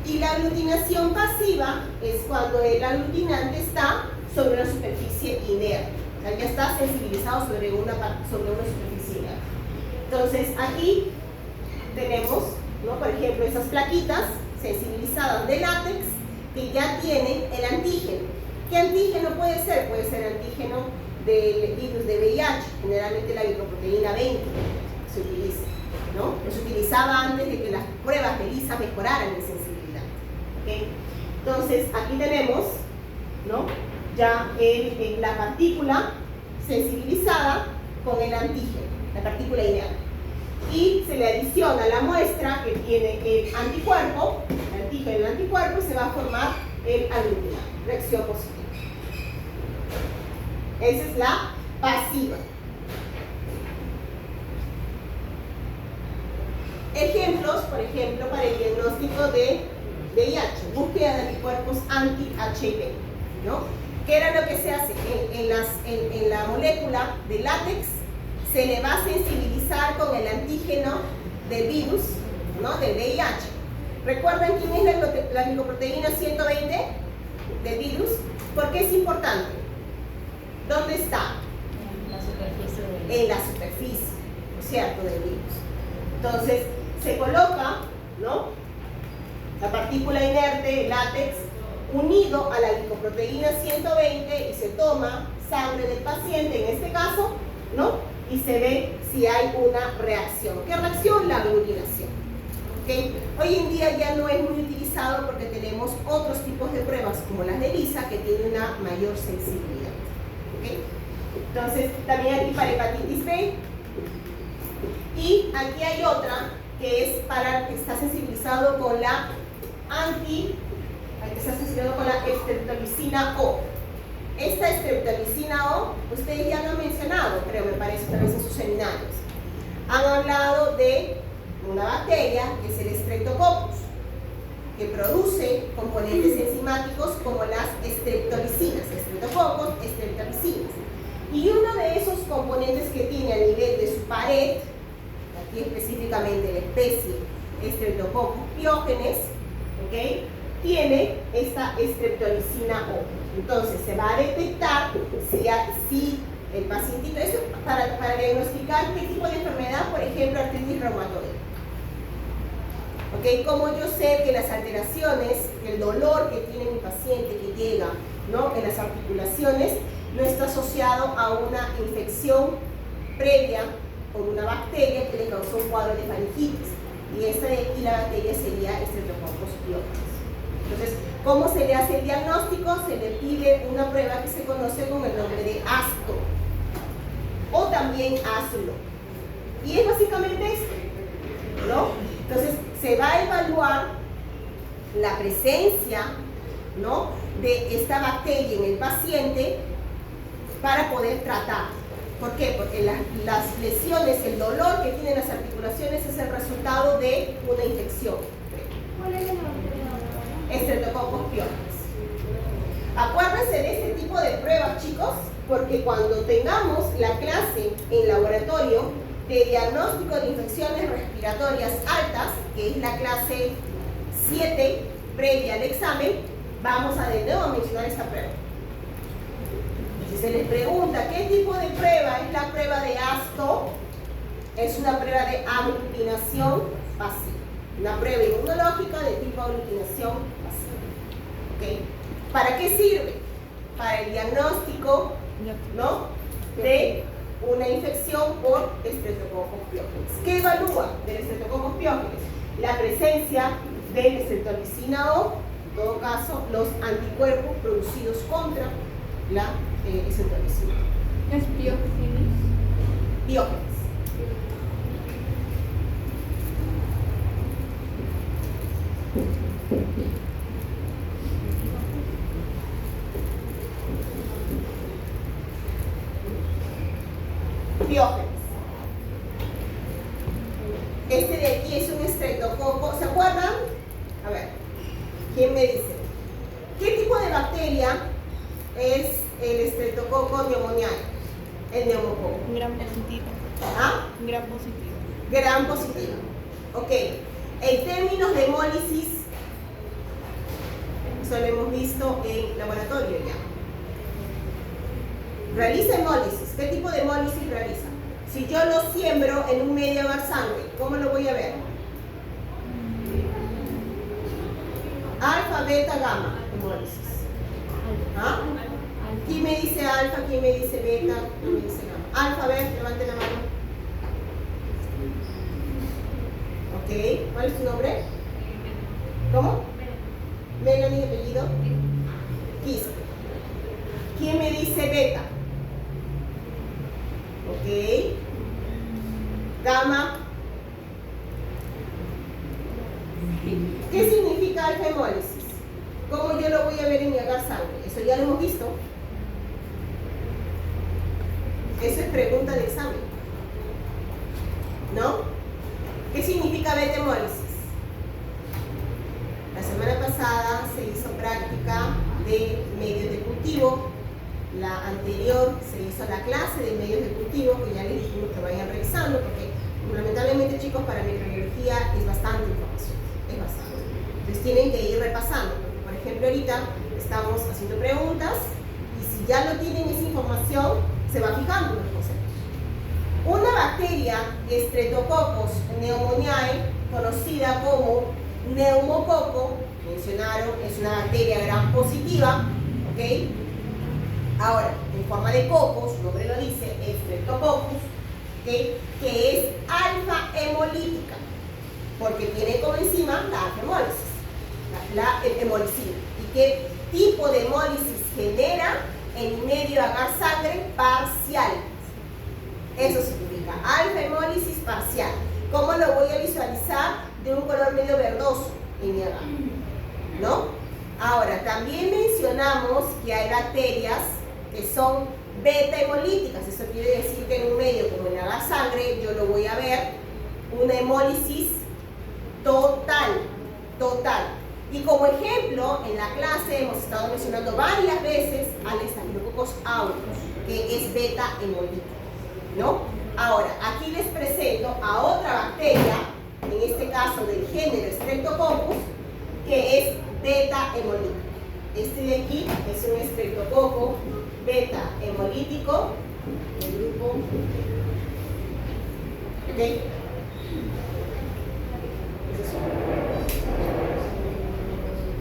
Y la aglutinación pasiva es cuando el aglutinante está sobre una superficie inerte. O sea, ya está sensibilizado sobre una superficie inerte. Entonces, aquí tenemos, ¿no? Por ejemplo, esas plaquitas sensibilizadas de látex que ya tienen el antígeno. ¿Qué antígeno puede ser? Puede ser antígeno del virus de VIH, generalmente la glicoproteína 20 se utiliza, ¿no? Se utilizaba antes de que las pruebas de ELISA mejoraran en sensibilidad. ¿Okay? Entonces, aquí tenemos, ¿no?, ya la partícula sensibilizada con el antígeno, la partícula inerte. Y se le adiciona la muestra que tiene el anticuerpo, el antígeno y el anticuerpo, y se va a formar el aglutinado, reacción positiva. Esa es la pasiva. Ejemplos, por ejemplo, para el diagnóstico de VIH, búsqueda de anticuerpos anti-HIV, ¿no? ¿Qué era lo que se hace? En la molécula de látex se le va a sensibilizar con el antígeno del virus, ¿no?, del VIH. ¿Recuerdan quién es la glicoproteína 120 del virus? ¿Por qué es importante? ¿Dónde está? En la superficie, ¿cierto?, del virus. Entonces, se coloca, ¿no?, la partícula inerte, el látex, unido a la glicoproteína 120 y se toma sangre del paciente, en este caso, ¿no?, y se ve si hay una reacción. ¿Qué reacción? La aglutinación. ¿Okay? Hoy en día ya no es muy utilizado porque tenemos otros tipos de pruebas, como las de ELISA, que tienen una mayor sensibilidad. ¿Okay? Entonces, también aquí para hepatitis B. Y aquí hay otra que es para que está sensibilizado con la streptolicina O. Esta streptolicina O, ustedes ya lo han mencionado, creo, me parece, tal vez en sus seminarios. Han hablado de una bacteria que es el Streptococcus, que produce componentes enzimáticos como las streptolicinas, Streptococcus, streptolicinas. Y uno de esos componentes que tiene a nivel de su pared, aquí específicamente la especie Streptococcus pyogenes, ¿okay?, tiene esta streptolicina O. Entonces se va a detectar si el pacientito, esto para diagnosticar qué tipo de enfermedad, por ejemplo, artritis reumatoide. ¿Okay? Como yo sé que las alteraciones, el dolor que tiene mi paciente que llega, ¿no?, en las articulaciones, no está asociado a una infección previa con una bacteria que le causó un cuadro de faringitis. Y esta de aquí, la bacteria, sería Streptococcus pyogenes. Entonces, ¿cómo se le hace el diagnóstico? Se le pide una prueba que se conoce con el nombre de ASTO o también ASLO. Y es básicamente esto, ¿no? Entonces, se va a evaluar la presencia, ¿no?, de esta bacteria en el paciente para poder tratar. ¿Por qué? Porque las lesiones, el dolor que tienen las articulaciones es el resultado de una infección. ¿Cuál es la bacteria? Streptococcus pyogenes. Acuérdense de este tipo de pruebas, chicos, porque cuando tengamos la clase en laboratorio de diagnóstico de infecciones respiratorias altas, que es la clase 7 previa al examen, vamos a de nuevo mencionar esta prueba. Si se les pregunta qué tipo de prueba es la prueba de ASTO, es una prueba de aglutinación pasiva. Una prueba inmunológica de tipo aglutinación pasiva. ¿Okay? ¿Para qué sirve? Para el diagnóstico, ¿no?, de una infección por Streptococcus pyogenes. ¿Qué evalúa del Streptococcus pyogenes? La presencia de streptolicina O, en todo caso, los anticuerpos producidos contra la streptolicina. ¿Es pyogenes? Pyogenes. Piógenes. Este de aquí es un estreptococo. ¿Se acuerdan? A ver, ¿quién me dice? ¿Qué tipo de bacteria es el estreptococo pneumoniae? El neumococo. Gran positivo. ¿Ah? Gran positivo. Gran positivo. Ok. En términos de hemólisis, eso lo hemos visto en laboratorio ya. Realiza hemólisis. ¿Qué tipo de hemólisis realiza? Si yo lo siembro en un medio de sangre, ¿cómo lo voy a ver? Alfa, beta, gamma. hemólisis? ¿Ah? ¿Quién me dice alfa? ¿Quién me dice beta? ¿Quién me dice gamma? Alfa, a ver, levante la mano. Ok, ¿cuál es tu nombre? ¿Cómo? Melanie, apellido. Quispe. ¿Quién me dice beta? Ok. Gamma. ¿Qué significa alfa hemólisis? ¿Cómo yo lo voy a ver en mi agar sangre? Eso ya lo hemos visto. Eso es pregunta de examen. ¿No? ¿Qué significa beta hemólisis? La semana pasada se hizo práctica de medios de cultivo. La anterior se hizo la clase de medios de cultivo, que ya les dijimos que vayan revisando, porque lamentablemente, chicos, para microbiología es bastante información. Es bastante. Entonces tienen que ir repasando. Porque, por ejemplo, ahorita estamos haciendo preguntas y si ya no tienen esa información, se va fijando en los conceptos. Una bacteria Streptococcus pneumoniae, conocida como neumococo, mencionaron, es una bacteria gram positiva, ¿ok? Ahora, en forma de coco, su nombre lo dice, Streptococcus, ¿okay? Que es alfa hemolítica, porque tiene como enzima la alfa hemólisis, la hemolicina. ¿Y qué tipo de hemólisis genera? En medio agar sangre parcial. Eso significa alfa hemólisis parcial. ¿Cómo lo voy a visualizar? De un color medio verdoso en mi agar, ¿no? Ahora, también mencionamos que hay bacterias que son beta hemolíticas. Eso quiere decir que en un medio como el agar sangre yo lo voy a ver una hemólisis total. Y como ejemplo, en la clase hemos estado mencionando varias veces al Staphylococcus aureus, que es beta hemolítica, ¿no? Ahora, aquí les presento a otra bacteria, en este caso del género Streptococcus, que es beta hemolítica. Este de aquí es un Streptococcus beta hemolítico del grupo, ¿ok?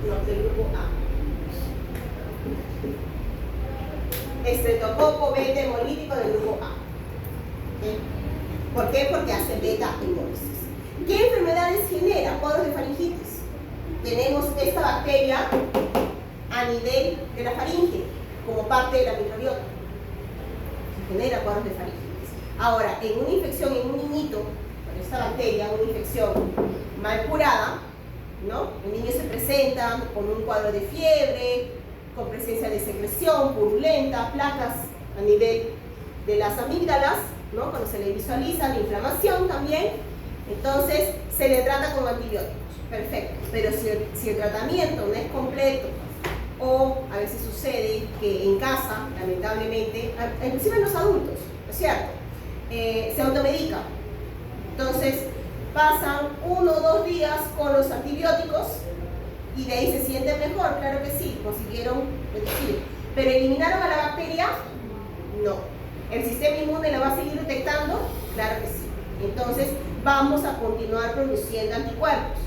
No, del grupo A. Streptococcus beta hemolítico del grupo A. ¿Okay? ¿Por qué? Porque hace beta hemólisis. ¿Qué enfermedades genera? Cuadros de faringitis. Tenemos esta bacteria a nivel de la faringe, como parte de la microbiota. Se genera cuadros de faringitis. Ahora, en una infección en un niñito, con esta bacteria, una infección mal curada, ¿no? El niño se presenta con un cuadro de fiebre, con presencia de secreción purulenta, placas a nivel de las amígdalas, ¿no? Cuando se le visualiza la inflamación también, entonces se le trata con antibióticos. Perfecto. Pero si el tratamiento no es completo, o a veces sucede que en casa, lamentablemente, inclusive en los adultos, ¿no es cierto? Se automedica. Entonces, pasan 1 o 2 días con los antibióticos y de ahí se sienten mejor. Claro que sí, consiguieron reducir. ¿Pero eliminaron a la bacteria? No. ¿El sistema inmune la va a seguir detectando? Claro que sí. Entonces, vamos a continuar produciendo anticuerpos.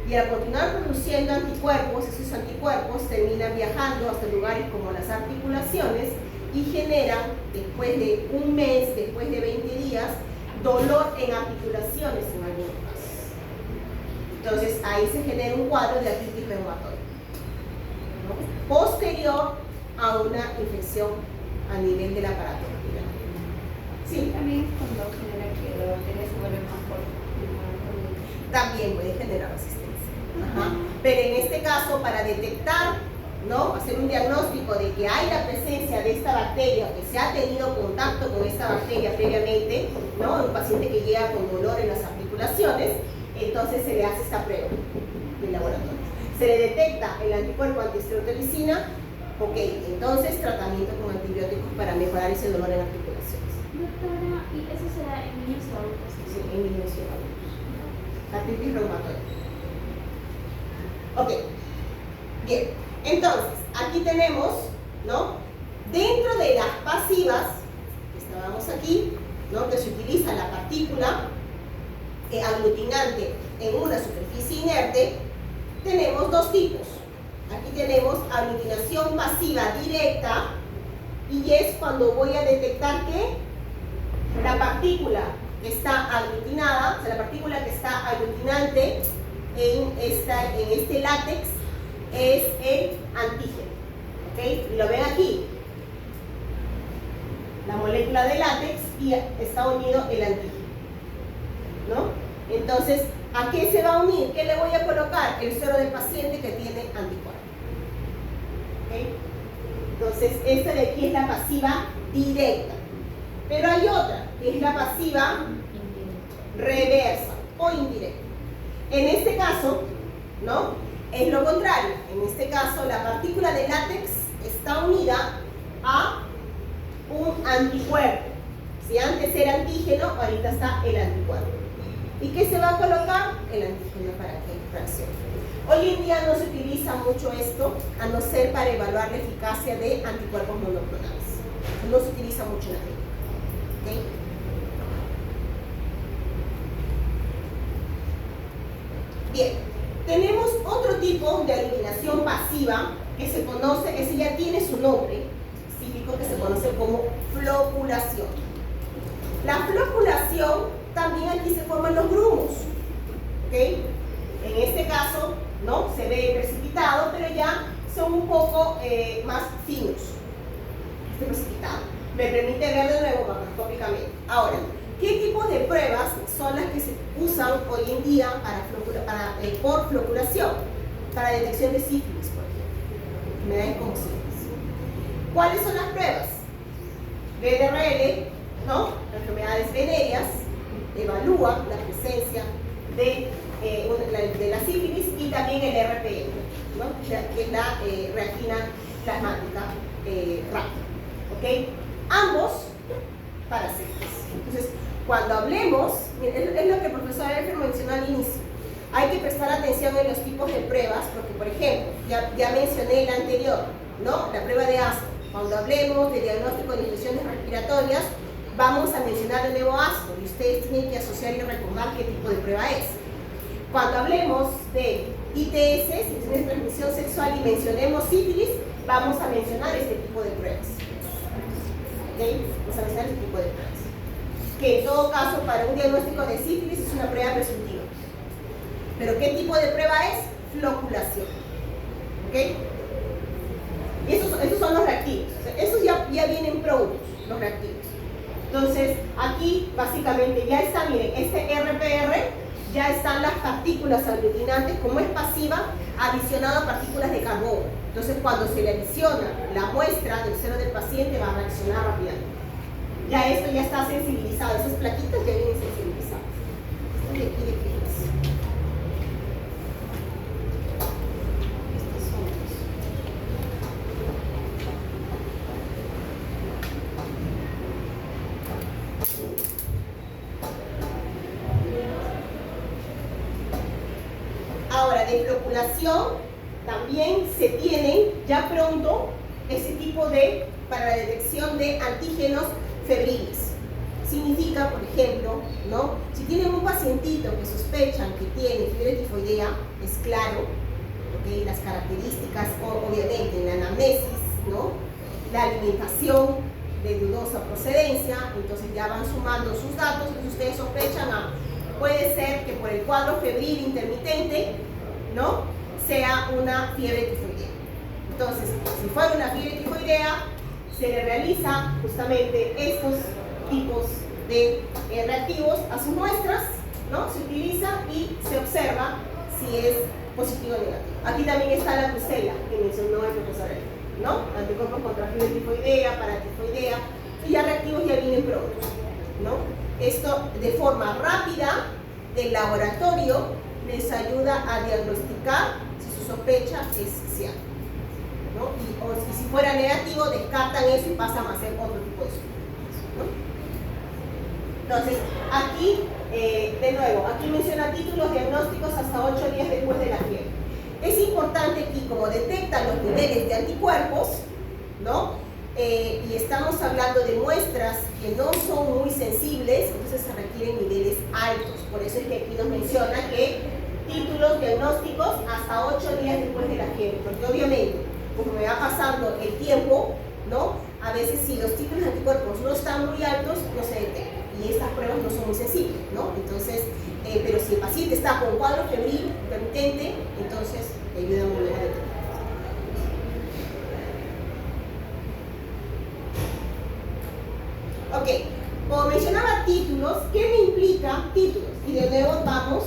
Y al continuar produciendo anticuerpos, esos anticuerpos terminan viajando hasta lugares como las articulaciones y generan, después de un mes, después de 20 días, dolor en articulaciones en algunos casos. Entonces, ahí se genera un cuadro de artritis reumatoide, ¿no? Posterior a una infección a nivel del aparato respiratorio. Sí. También es cuando genera que la bacteria se vuelve más fuerte. También puede generar resistencia. Ajá. Pero en este caso, para detectar, ¿no? Hacer un diagnóstico de que hay la presencia de esta bacteria, que se ha tenido contacto con esta bacteria previamente, ¿no? Un paciente que llega con dolor en las articulaciones, entonces se le hace esta prueba en laboratorio. Se le detecta el anticuerpo antistreptolicina, ok, entonces tratamiento con antibióticos para mejorar ese dolor en articulaciones. Doctora, ¿y eso será en niños o adultos? Sí, en niños y adultos. Artritis reumatoide. Ok, bien, entonces, aquí tenemos, ¿no? Dentro de las pasivas, estábamos aquí, ¿no? Que se utiliza la partícula aglutinante en una superficie inerte, tenemos 2 tipos. Aquí tenemos aglutinación pasiva directa, y es cuando voy a detectar que la partícula que está aglutinada, o sea, la partícula que está aglutinante en este látex es el antígeno. ¿Ok? Y lo ven aquí. La molécula de látex y está unido el antígeno. ¿No? Entonces, ¿a qué se va a unir? ¿Qué le voy a colocar? El suero del paciente que tiene anticuerpos. ¿Ok? Entonces, esta de aquí es la pasiva directa. Pero hay otra, que es la pasiva reversa o indirecta. En este caso, ¿no? Es lo contrario. En este caso, la partícula de látex está unida a un anticuerpo. Si antes era antígeno, ahorita está el anticuerpo. ¿Y qué se va a colocar? El antígeno para que reaccione. Hoy en día no se utiliza mucho esto, a no ser para evaluar la eficacia de anticuerpos monoclonales. No se utiliza mucho en la clínica. ¿Okay? Bien, tenemos otro tipo de aglutinación pasiva que se conoce, ese ya tiene su nombre específico, que se conoce como floculación. La floculación, también aquí se forman los grumos. ¿Ok? En este caso, ¿no? Se ve precipitado, pero ya son un poco más finos. Este precipitado me permite ver de nuevo macroscópicamente. Ahora, ¿qué tipo de pruebas son las que se usan hoy en día por floculación? Para detección de sífilis, por ejemplo. Enfermedades como sífilis. ¿Cuáles son las pruebas? VDRL, ¿no? Enfermedades venéreas, evalúa la presencia de la sífilis, y también el RPM, ¿no? Que es la reactina plasmática rápida. ¿Ok? Ambos para sífilis. Entonces, cuando hablemos, es lo que el profesor Elfer mencionó al inicio, hay que prestar atención en los tipos de pruebas, porque, por ejemplo, ya mencioné el anterior, ¿no? La prueba de asma. Cuando hablemos de diagnóstico de infecciones respiratorias, vamos a mencionar de nuevo asma, y ustedes tienen que asociar y recordar qué tipo de prueba es. Cuando hablemos de ITS, infecciones de transmisión sexual, y mencionemos sífilis, vamos a mencionar este tipo de pruebas. ¿Ok? Vamos a mencionar este tipo de pruebas. Que en todo caso, para un diagnóstico de sífilis es una prueba presuntiva. Pero ¿qué tipo de prueba es? Floculación. ¿Ok? Y esos son los reactivos. O sea, esos ya vienen prontos, los reactivos. Entonces, aquí básicamente ya está, miren, este RPR, ya están las partículas aglutinantes, como es pasiva, adicionado a partículas de carbono. Entonces, cuando se le adiciona la muestra del seno del paciente, va a reaccionar rápidamente. Ya esto ya está sensibilizado, esas plaquitas ya vienen sensibilizadas. Esto de aquí de Philips. Estos son los. Ahora, de floculación también se tienen ya pronto ese tipo de, para la detección de antígenos febriles. Significa, por ejemplo, ¿no? Si tienen un pacientito que sospechan que tiene fiebre tifoidea, es claro, ¿okay? Las características, obviamente, en la anamnesis, ¿no? La alimentación de dudosa procedencia, entonces ya van sumando sus datos, entonces ustedes sospechan, puede ser que por el cuadro febril intermitente, ¿no? Sea una fiebre tifoidea. Entonces, si fuera una fiebre tifoidea, se le realiza justamente estos tipos de reactivos a sus muestras, ¿no? Se utiliza y se observa si es positivo o negativo. Aquí también está la brucela que mencionó el profesor Elfer, ¿no? Anticuerpos contra fiebre tifoidea, paratifoidea, y ya reactivos ya vienen prontos, ¿no? Esto de forma rápida del laboratorio les ayuda a diagnosticar si su sospecha es cierta, ¿no? Y si fuera negativo, descartan eso y pasan a hacer otro tipo de estudios, ¿no? Entonces, aquí, de nuevo, aquí menciona títulos diagnósticos hasta 8 días después de la fiebre. Es importante aquí, como detectan los niveles de anticuerpos, ¿no? Y estamos hablando de muestras que no son muy sensibles, entonces se requieren niveles altos. Por eso es que aquí nos menciona que títulos diagnósticos hasta 8 días después de la fiebre, porque obviamente, como me va pasando el tiempo, ¿no? A veces si los títulos de anticuerpos no están muy altos, no se detectan, y estas pruebas no son muy sensibles, ¿no? Entonces, pero si el paciente está con cuadro febril intermitente, entonces le ayuda a volver a detectar. Ok, como mencionaba títulos, ¿qué me implica títulos? Y de nuevo vamos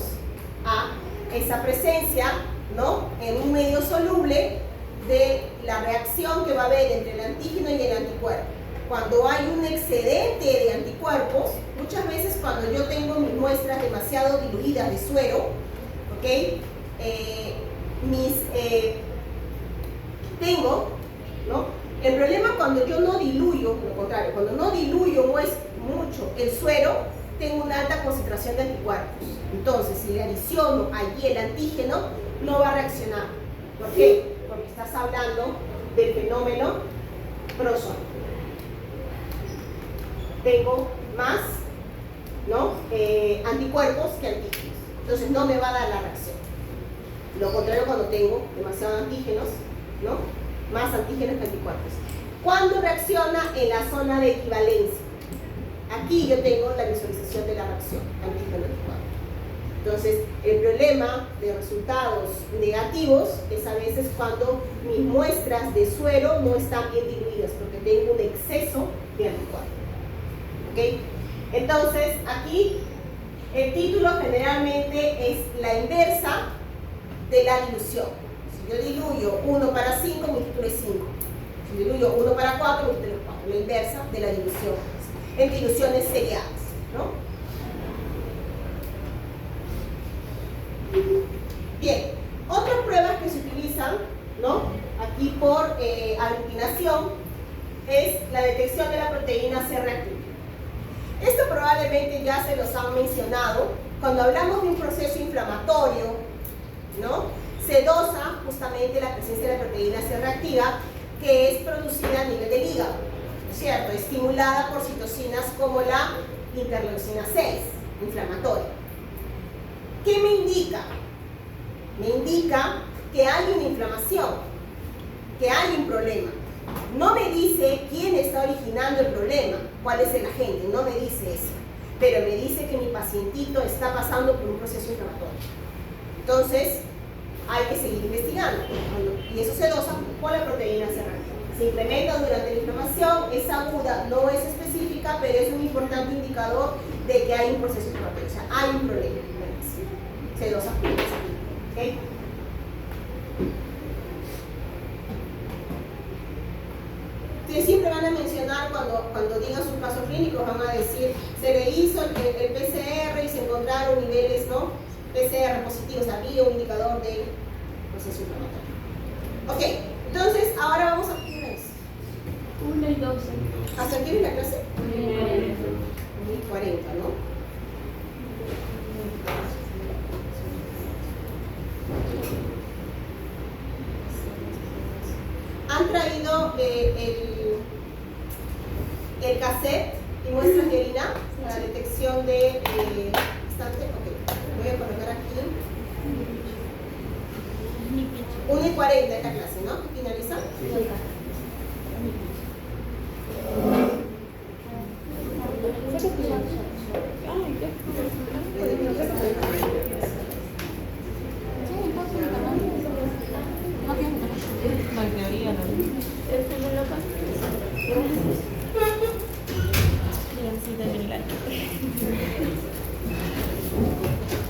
a esa presencia, ¿no? En un medio soluble de la reacción que va a haber entre el antígeno y el anticuerpo. Cuando hay un excedente de anticuerpos, muchas veces cuando yo tengo mis muestras demasiado diluidas de suero, ¿ok? Tengo, ¿no? El problema cuando yo no diluyo, lo contrario, cuando no diluyo mucho el suero, tengo una alta concentración de anticuerpos. Entonces, si le adiciono allí el antígeno, no va a reaccionar. ¿Por qué? Porque estás hablando del fenómeno prosónico. Tengo más, ¿no? Anticuerpos que antígenos. Entonces, no me va a dar la reacción. Lo contrario cuando tengo demasiados antígenos, ¿no? Más antígenos que anticuerpos. ¿Cuándo reacciona? En la zona de equivalencia. Aquí yo tengo la visualización de la reacción antígeno-anticuerpo. Entonces, el problema de resultados negativos es a veces cuando mis muestras de suero no están bien diluidas, porque tengo un exceso de anticuerpos. ¿Ok? Entonces, aquí el título generalmente es la inversa de la dilución. Si yo diluyo 1 para 5, mi título es 5. Si diluyo 1 para 4, mi título es 4. La inversa de la dilución. En diluciones seriadas, ¿no? Bien, otras pruebas que se utilizan, ¿no? Aquí por aglutinación es la detección de la proteína C reactiva. Esto probablemente ya se los han mencionado. Cuando hablamos de un proceso inflamatorio, ¿no? Se dosa justamente la presencia de la proteína C reactiva que es producida a nivel del hígado, ¿cierto? Estimulada por citocinas como la interleucina 6, inflamatoria. ¿Qué me indica? Me indica que hay una inflamación, que hay un problema. No me dice quién está originando el problema, cuál es el agente, no me dice eso. Pero me dice que mi pacientito está pasando por un proceso inflamatorio. Entonces, hay que seguir investigando. Y eso se dosa con la proteína C reactiva. Se incrementa durante la inflamación, es aguda, no es específica, pero es un importante indicador de que hay un proceso inflamatorio. O sea, hay un problema. Se dosa con eso. ¿Okay? Ustedes siempre van a mencionar cuando digan sus casos clínicos, van a decir, se le hizo el PCR y se encontraron niveles, ¿no? PCR positivos, había un indicador de proceso inflamatorio. Ok, entonces ahora vamos a... ¿qué hora es? 1 y 12. ¿Hasta qué viene la clase? 1:40, ¿no? Han traído el cassette y muestras de orina para detección de instante. Ok, voy a colocar aquí 1:40 esta clase, ¿no? ¿Finaliza? Sí.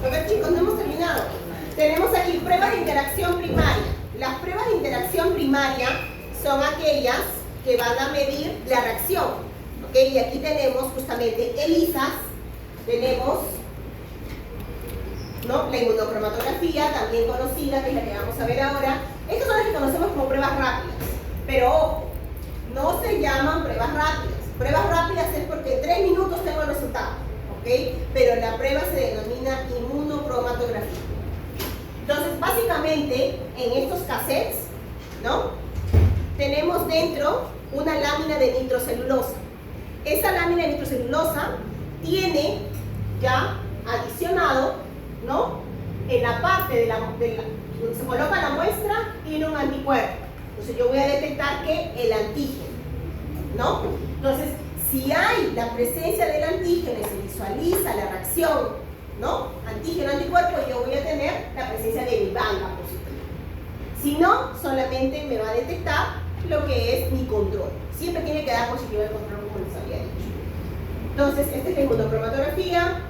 A ver, chicos, no hemos terminado. Tenemos aquí pruebas de interacción primaria. Las pruebas de interacción primaria son aquellas que van a medir la reacción. ¿Ok? Y aquí tenemos justamente ELISAs, tenemos, ¿no? La inmunocromatografía, también conocida, que es la que vamos a ver ahora. Estas son las que conocemos como pruebas rápidas. Pero ojo, no se llaman pruebas rápidas. Pruebas rápidas es porque en 3 minutos tengo el resultado. ¿Ok? Pero la prueba se denomina inmunocromatografía. Entonces, básicamente, en estos cassettes, ¿no? Tenemos dentro una lámina de nitrocelulosa. Esa lámina de nitrocelulosa tiene ya adicionado, ¿no? en la parte donde se coloca la muestra, tiene un anticuerpo. Entonces yo voy a detectar que el antígeno, ¿no? Entonces, si hay la presencia del antígeno y se visualiza la reacción, ¿no? Antígeno-anticuerpo, yo voy a tener la presencia de mi banda positiva. Si no, solamente me va a detectar lo que es mi control. Siempre tiene que dar positivo el control, como les había dicho. Entonces, esta es la inmunocromatografía.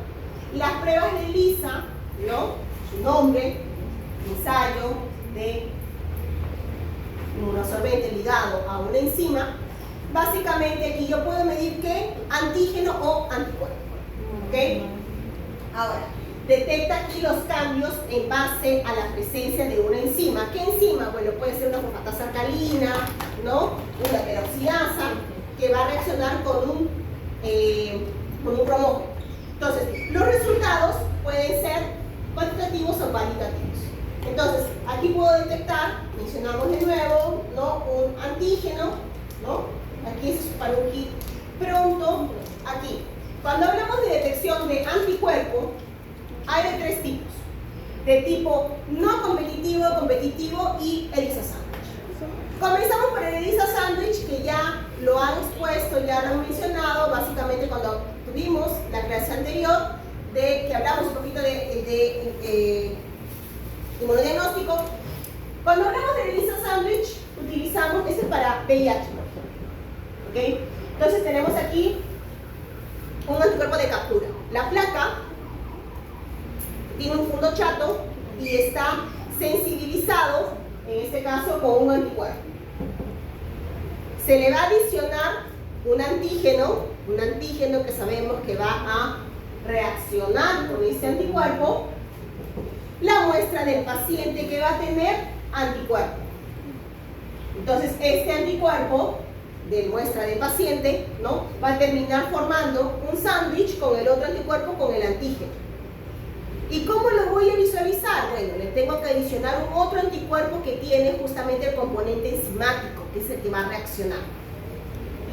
Las pruebas de ELISA, ¿no? Su nombre, ensayo de inmunosorbente ligado a una enzima. Básicamente aquí yo puedo medir qué antígeno o anticuerpo. ¿Ok? Ahora, detecta aquí los cambios en base a la presencia de una enzima. ¿Qué enzima? Bueno, puede ser una fosfatasa alcalina, ¿no? Una peroxidasa, que va a reaccionar con un bromógeno. Entonces, los resultados pueden ser cuantitativos o cualitativos. Entonces, aquí puedo detectar, mencionamos de nuevo, ¿no? Un antígeno, ¿no? Aquí es para un kit pronto, aquí. Cuando hablamos de detección de anticuerpo, hay de tres tipos. De tipo no competitivo, competitivo y ELISA sándwich. Comenzamos por el ELISA sándwich, que ya lo han expuesto, ya lo han mencionado, básicamente cuando tuvimos la clase anterior, que hablamos un poquito de inmunodiagnóstico. Cuando hablamos del ELISA sándwich, utilizamos este para VIH. ¿Ok? Entonces tenemos aquí un anticuerpo de captura. La placa tiene un fondo chato y está sensibilizado, en este caso, con un anticuerpo. Se le va a adicionar un antígeno que sabemos que va a reaccionar con ese anticuerpo, la muestra del paciente que va a tener anticuerpo. Entonces, este anticuerpo de muestra del paciente, ¿no? Va a terminar formando un sándwich con el otro anticuerpo, con el antígeno. ¿Y cómo lo voy a visualizar? Bueno, le tengo que adicionar un otro anticuerpo que tiene justamente el componente enzimático, que es el que va a reaccionar.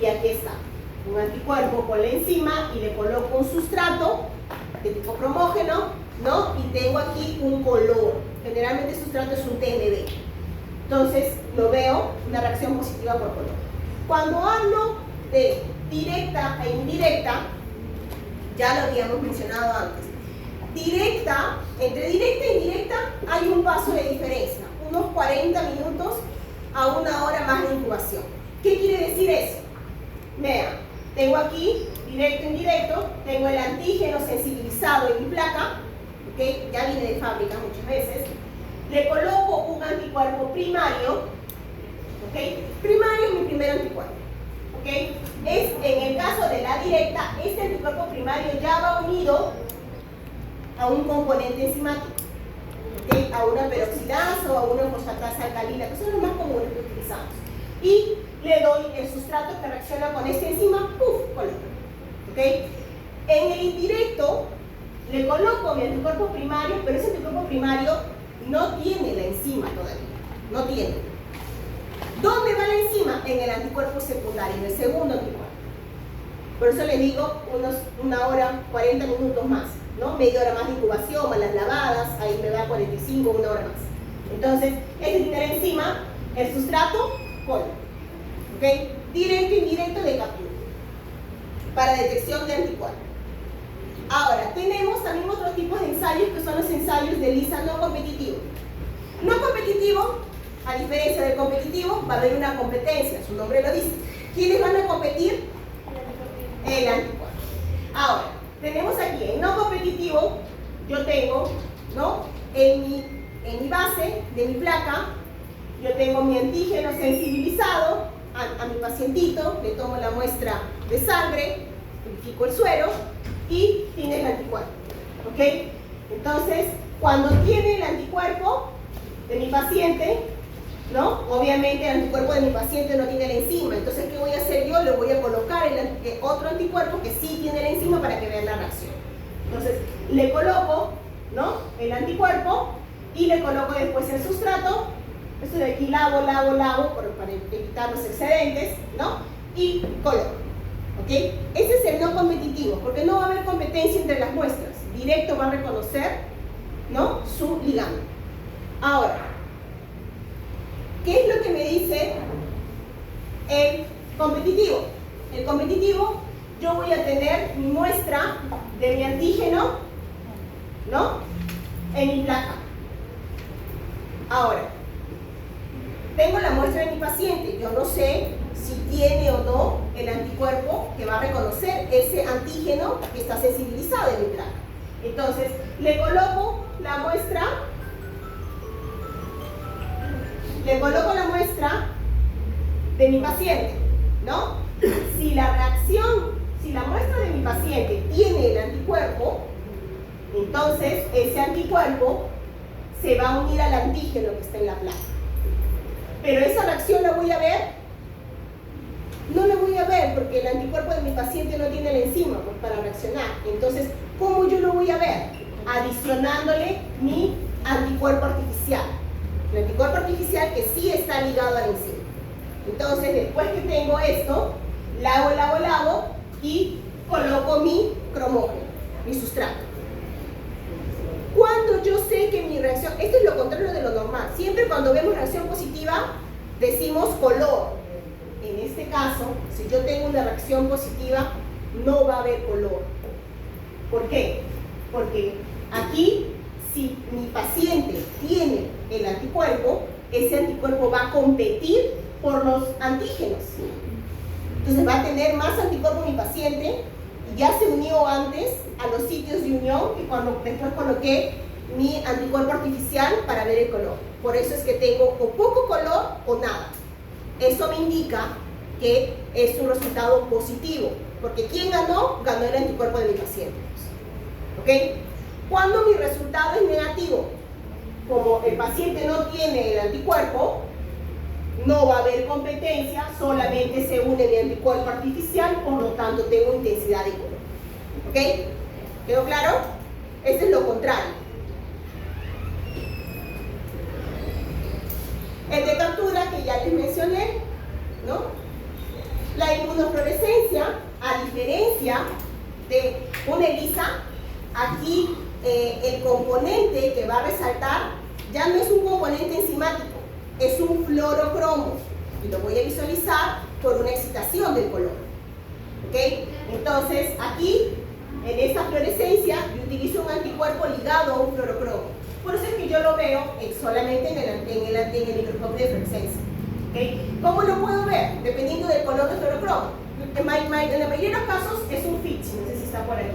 Y aquí está, un anticuerpo con la enzima y le coloco un sustrato de tipo cromógeno, ¿no? Y tengo aquí un color. Generalmente el sustrato es un TMB. Entonces, lo veo, una reacción positiva por color. Cuando hablo de directa e indirecta, ya lo habíamos mencionado antes. Entre directa e indirecta hay un paso de diferencia, unos 40 minutos a 1 hora más de incubación. ¿Qué quiere decir eso? Vean, tengo aquí directo e indirecto, tengo el antígeno sensibilizado en mi placa, ¿okay? Ya viene de fábrica muchas veces. Le coloco un anticuerpo primario, ¿okay? Primario es mi primer anticuerpo, ¿okay? En el caso de la directa, este anticuerpo primario ya va unido a un componente enzimático, ¿okay? A una peroxidasa o a una fosfatasa alcalina, que son los más comunes que utilizamos. Y le doy el sustrato que reacciona con esta enzima, ¡puf!, color. ¿Okay? En el indirecto, le coloco mi anticuerpo primario, pero ese anticuerpo primario no tiene la enzima todavía, no tiene. ¿Dónde va la enzima? En el anticuerpo secundario, en el segundo anticuerpo. Por eso les digo, 1 hora, 40 minutos más, ¿no? Media hora más de incubación, más las lavadas, ahí me da 45, 1 hora más. Entonces, este tiene la enzima, el sustrato, color. ¿Ok? Directo e indirecto de captura para detección de anticuerpos. Ahora, tenemos también otros tipos de ensayos que son los ensayos de ELISA no competitivo. No competitivo, a diferencia del competitivo, va a haber una competencia, su nombre lo dice. ¿Quiénes van a competir? El anticuerpo. Ahora, tenemos aquí en no competitivo, yo tengo, ¿no? En mi base de mi placa, yo tengo mi antígeno sensibilizado a mi pacientito, le tomo la muestra de sangre, purifico el suero y tiene el anticuerpo. ¿Ok? Entonces, cuando tiene el anticuerpo de mi paciente, ¿no? Obviamente el anticuerpo de mi paciente no tiene la enzima, entonces ¿qué voy a hacer yo? Le voy a colocar el otro anticuerpo que sí tiene la enzima para que vean la reacción. Entonces, le coloco, ¿no? El anticuerpo y le coloco después el sustrato. Esto de aquí lavo para evitar los excedentes, ¿no? Y coloco. ¿Ok? Ese es el no competitivo, porque no va a haber competencia entre las muestras. Directo va a reconocer ¿no? Su ligando. Ahora, ¿qué es lo que me dice el competitivo? El competitivo, yo voy a tener mi muestra de mi antígeno, ¿no? En mi placa. Ahora, tengo la muestra de mi paciente. Yo no sé si tiene o no el anticuerpo que va a reconocer ese antígeno que está sensibilizado en mi placa. Entonces, le coloco la muestra de mi paciente, ¿no? Si la muestra de mi paciente tiene el anticuerpo, entonces ese anticuerpo se va a unir al antígeno que está en la placa. Pero esa reacción la voy a ver. No la voy a ver porque el anticuerpo de mi paciente no tiene la enzima para reaccionar. Entonces, ¿cómo yo lo voy a ver? Adicionándole mi anticuerpo artificial. El anticuerpo artificial que sí está ligado a la enzima. Entonces, después que tengo esto, lavo y coloco mi cromógeno, mi sustrato. Cuando yo sé que mi reacción, esto es lo contrario de lo normal, siempre cuando vemos reacción positiva decimos color. En este caso, si yo tengo una reacción positiva, no va a haber color. ¿Por qué? Porque aquí, si mi paciente tiene el anticuerpo, ese anticuerpo va a competir por los antígenos. Entonces va a tener más anticuerpo mi paciente y ya se unió antes a los sitios de unión que cuando después coloqué mi anticuerpo artificial para ver el color. Por eso es que tengo o poco color o nada. Eso me indica que es un resultado positivo, porque ¿quién ganó? Ganó el anticuerpo de mi paciente. ¿Ok? Cuando mi resultado es negativo, como el paciente no tiene el anticuerpo, no va a haber competencia, solamente se une mi anticuerpo artificial, por lo tanto tengo intensidad de color. ¿Ok? ¿Quedó claro? Este es lo contrario. El de captura que ya les mencioné, ¿no? La inmunofluorescencia, a diferencia de una ELISA, aquí el componente que va a resaltar ya no es un componente enzimático, es un fluorocromo y lo voy a visualizar por una excitación del color. ¿Ok? Entonces aquí en esta fluorescencia yo utilizo un anticuerpo ligado a un fluorocromo. Por eso es que yo lo veo solamente en el microscopio de fluorescencia. ¿Okay? ¿Cómo lo puedo ver? Dependiendo del color del fluorocromo. En la mayoría de los casos es un FITS, no sé si está por aquí.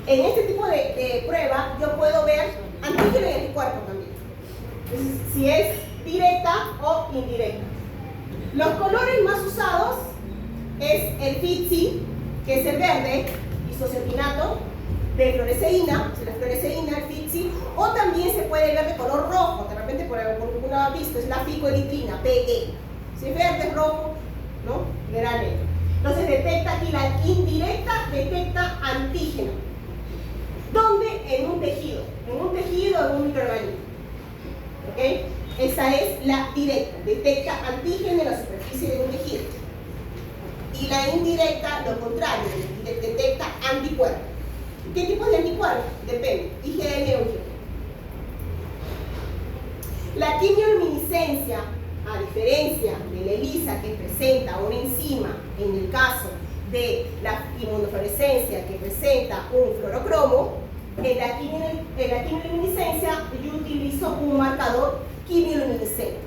En este tipo de prueba yo puedo ver antígeno y anticuerpo también. Entonces, si es directa o indirecta. Los colores más usados es el FITSI, que es el verde, isocianato, de fluoresceína, la fluoresceína, el FITSI, o también se puede ver de color rojo, de repente por alguno ha visto, es la ficoeritrina, PE. Si es verde, es rojo, ¿no? Verá negro. Entonces detecta aquí la indirecta, detecta antígeno. ¿Dónde? En un tejido, en un microorganismo. ¿Ok? Esa es la directa, detecta antígeno en la superficie de un tejido. Y la indirecta, lo contrario, detecta anticuerpos. ¿Qué tipo de anticuerpos? Depende, IgM o IgG. La quimioluminiscencia, a diferencia de la ELISA que presenta una enzima, en el caso de la inmunofluorescencia que presenta un fluorocromo, en la quimioluminiscencia yo utilizo un marcador quimioluminiscente.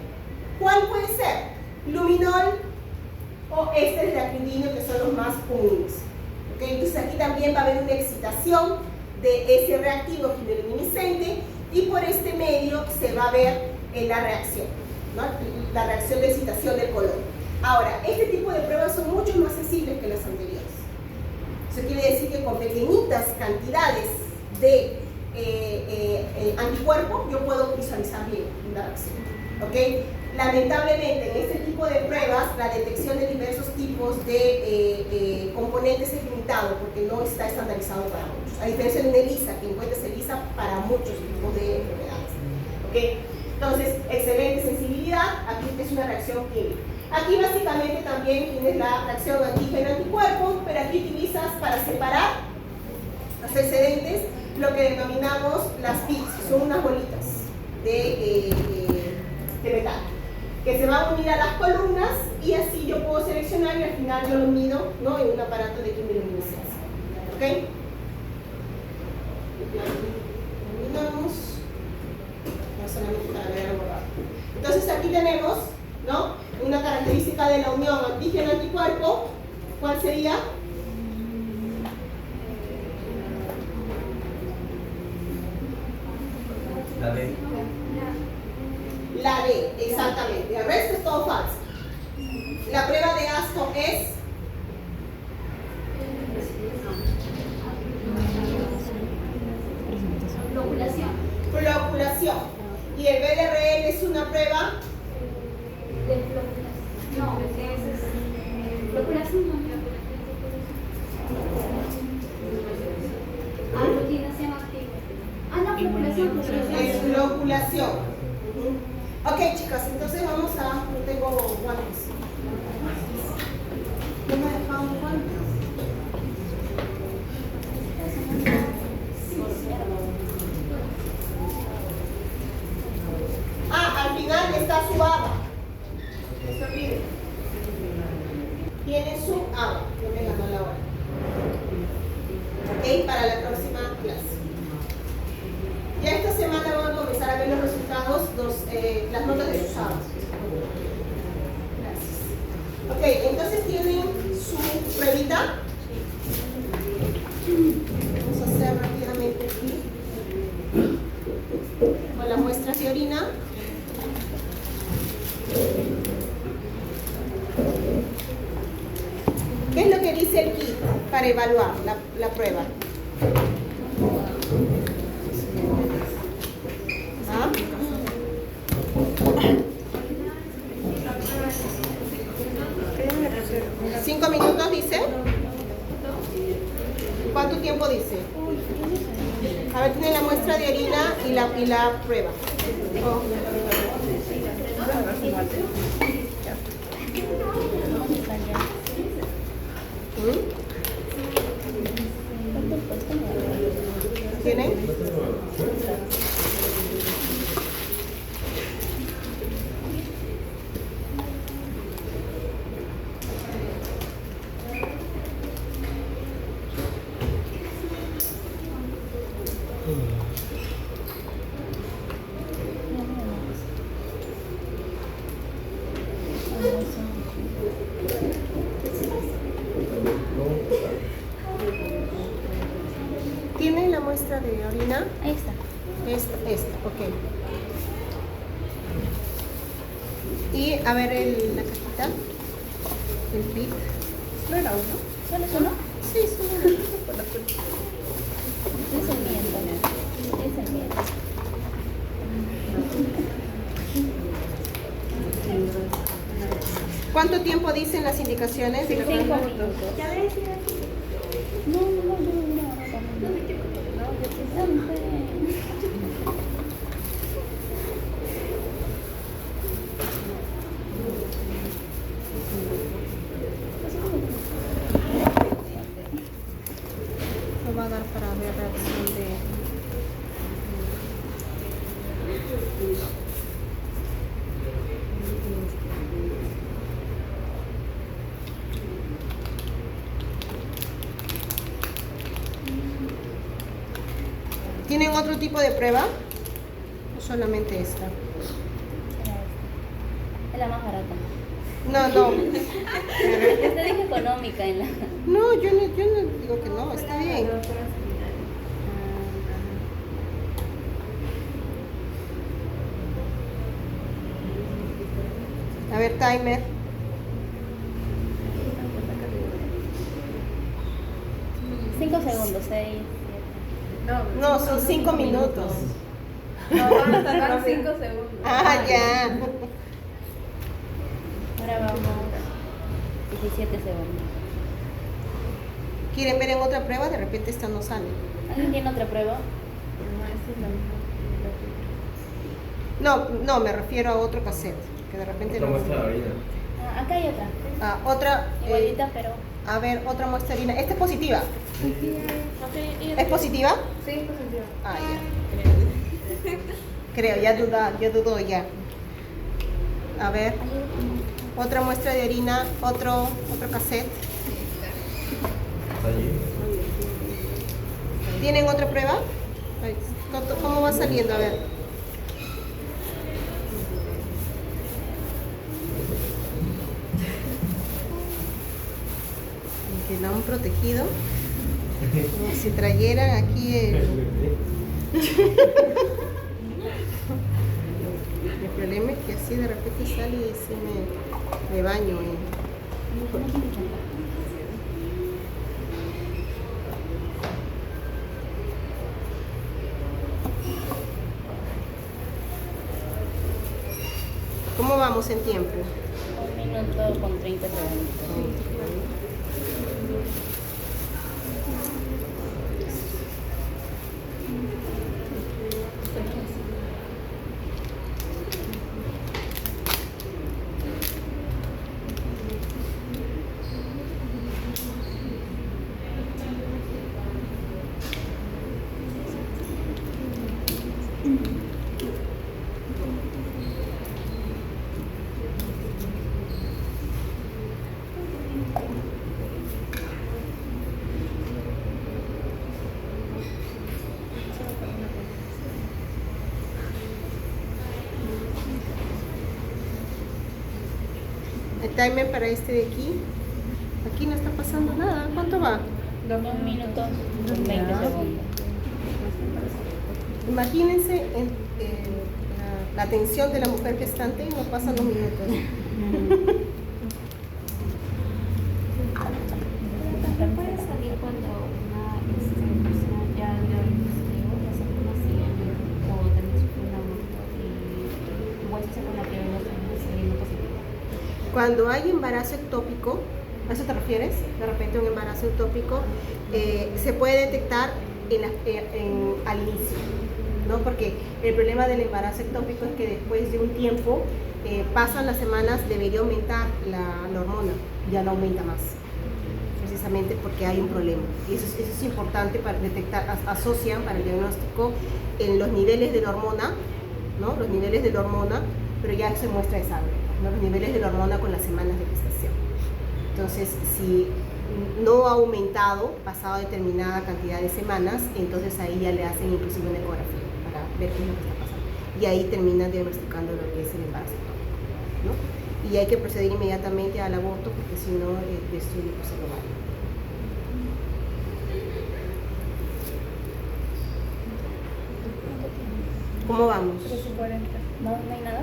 ¿Cuál puede ser? Luminol o éster de acridino, que son los más comunes. ¿Okay? Entonces aquí también va a haber una excitación de ese reactivo quimioluminiscente y por este medio se va a ver la reacción, ¿no? La reacción de excitación del color. Ahora, este tipo de pruebas son mucho más sensibles que las anteriores. Eso quiere decir que con pequeñitas cantidades de anticuerpo yo puedo visualizar bien la reacción. ¿Okay? Lamentablemente en este tipo de pruebas la detección de diversos tipos de componentes es limitado porque no está estandarizado para muchos. A diferencia de una ELISA, que encuentras ELISA para muchos tipos de enfermedades. ¿Okay? Entonces, excelente sensibilidad, aquí es una reacción química. Aquí básicamente también tienes la reacción antígeno-anticuerpo, pero aquí utilizas para separar los excedentes lo que denominamos las PICs, que son unas bolitas de metal, que se van a unir a las columnas y así yo puedo seleccionar y al final yo lo mido, ¿no?, en un aparato de quimiluminiscencia. ¿Ok? Terminamos. No solamente para ver algo rápido. Entonces aquí tenemos, ¿no?, una característica de la unión antígeno-anticuerpo. ¿Cuál sería? La D. La D, exactamente. El resto es todo falso. La prueba de Aston es floculación. Y el BDRL es una prueba De floculación. No, ese es floculación. Aglutinación activa. Ah, no, floculación. es floculación. Ok, chicas, entonces vamos a... No tengo guantes. ¿No me dejaron guantes? Al final está su ABA. No se olviden. Tiene su ABA. Yo me ganó la hora. Ok, para la próxima clase. Ya esta semana vamos a comenzar a ver los resultados, las notas de sus ABA. Gracias. Ok, entonces tienen su pruebita. Vamos a hacer rápidamente aquí con las muestras de orina. ¿Qué es lo que dice el kit para evaluar la prueba? ¿Ah? ¿5 minutos dice? ¿Cuánto tiempo dice? A ver, tiene la muestra de orina y la prueba. Oh. ¿Tienen? ¿Tienen la muestra de orina? Ahí está. Esta, ok. Y a ver la cajita, el kit. ¿No era uno? ¿Solo es uno? Sí, solo Es el mío, Antonio. Es el mío. ¿Cuánto tiempo dicen las indicaciones? 5 minutos. Ya ves, mira. No. No va a dar para ver reacción de... ¿Tienen otro tipo de prueba? ¿O solamente esta? Es la más barata. No. Esta dije económica en la... No, yo no digo que no, está bien. A ver, timer. Cinco segundos, 6. No, son 5 minutos. No, van a tardar 5 segundos. Ah, ya. Ahora vamos 17 segundos. ¿Quieren ver en otra prueba? De repente esta no sale. ¿Alguien tiene otra prueba? No, me refiero a otro cassette. Que de repente Otra no. muestra de orina. Acá hay otra. Otra. Igualita, pero A ver, otra muestra de orina. ¿Esta es positiva? ¿Es positiva? Sí, positiva. Ah, ya. Creo, ya dudo ya. A ver, otra muestra de orina, otro cassette. ¿Tienen otra prueba? Ay, ¿cómo va saliendo? A ver. Que la han protegido. Como si trajeran aquí el problema es que así de repente sale y se me baño. ¿Cómo vamos en tiempo? 1 minuto con 30 segundos. El timer para este de aquí. Aquí no está pasando nada. ¿Cuánto va? 2 minutos con 20 segundos. Imagínense la tensión de la mujer gestante y no pasan los minutos. ¿También puede salir cuando una persona ya dio el positivo, ya sea con nacimiento o también sufrió un aborto y igual se con la piel no está saliendo positivo? Cuando hay embarazo ectópico, ¿a eso te refieres? De repente un embarazo ectópico se puede detectar al inicio, ¿no? Porque el problema del embarazo ectópico es que después de un tiempo, pasan las semanas, debería aumentar la hormona, ya no aumenta más, precisamente porque hay un problema. Y eso es importante para detectar, asocian para el diagnóstico en los niveles de la hormona, ¿no? Los niveles de la hormona, pero ya se muestra de sangre, ¿no? Los niveles de la hormona con las semanas de gestación. Entonces, si no ha aumentado pasado determinada cantidad de semanas, entonces ahí ya le hacen inclusive una ecografía para ver qué es lo que está pasando. Y ahí terminan diagnosticando lo que es el embarazo ectópico, ¿no? Y hay que proceder inmediatamente al aborto porque si no, el estudio pues, se lo vale. ¿Cómo vamos? 3:40. ¿No hay nada?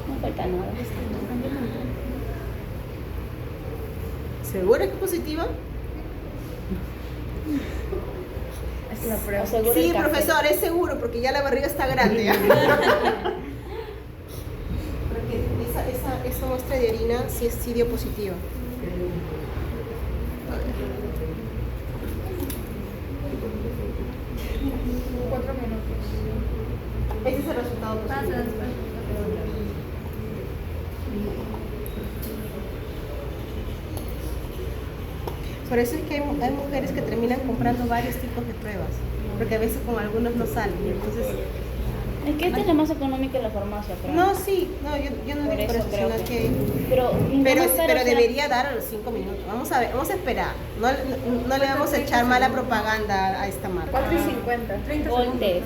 No falta nada. ¿Segura que es positiva? Es la prueba. Seguro Sí, el café. profesor, es seguro porque ya la barriga está grande. Porque esa muestra de orina sí dio positiva. A ver. 4 minutos. Ese es el resultado positivo. Por eso es que hay mujeres que terminan comprando varios tipos de pruebas, porque a veces con algunos no salen. Entonces, Es que esta es la más económica en la farmacia, creo. no, sí, no, yo no Por digo por eso eso, creo sino que- que... Pero debería dar a los 5 minutos. Vamos a ver, vamos a esperar. No le vamos a echar mala propaganda a esta marca. 4:50. 30 Gold segundos. test.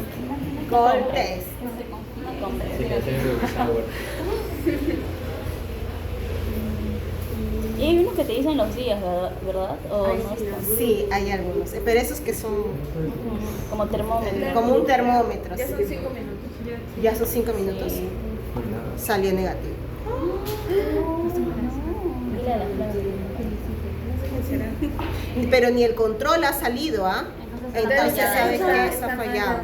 Gold test. No compres. Y hay unos que te dicen los días, ¿verdad? ¿O no están? Sí, hay algunos, pero esos que son Como termómetro. como un termómetro. Ya sí. son 5 minutos. Ya son 5 minutos. Salió negativo. Dile a la Flavia. Pero ni el control ha salido, ¿ah? Entonces ya sabes está- que eso ha fallado.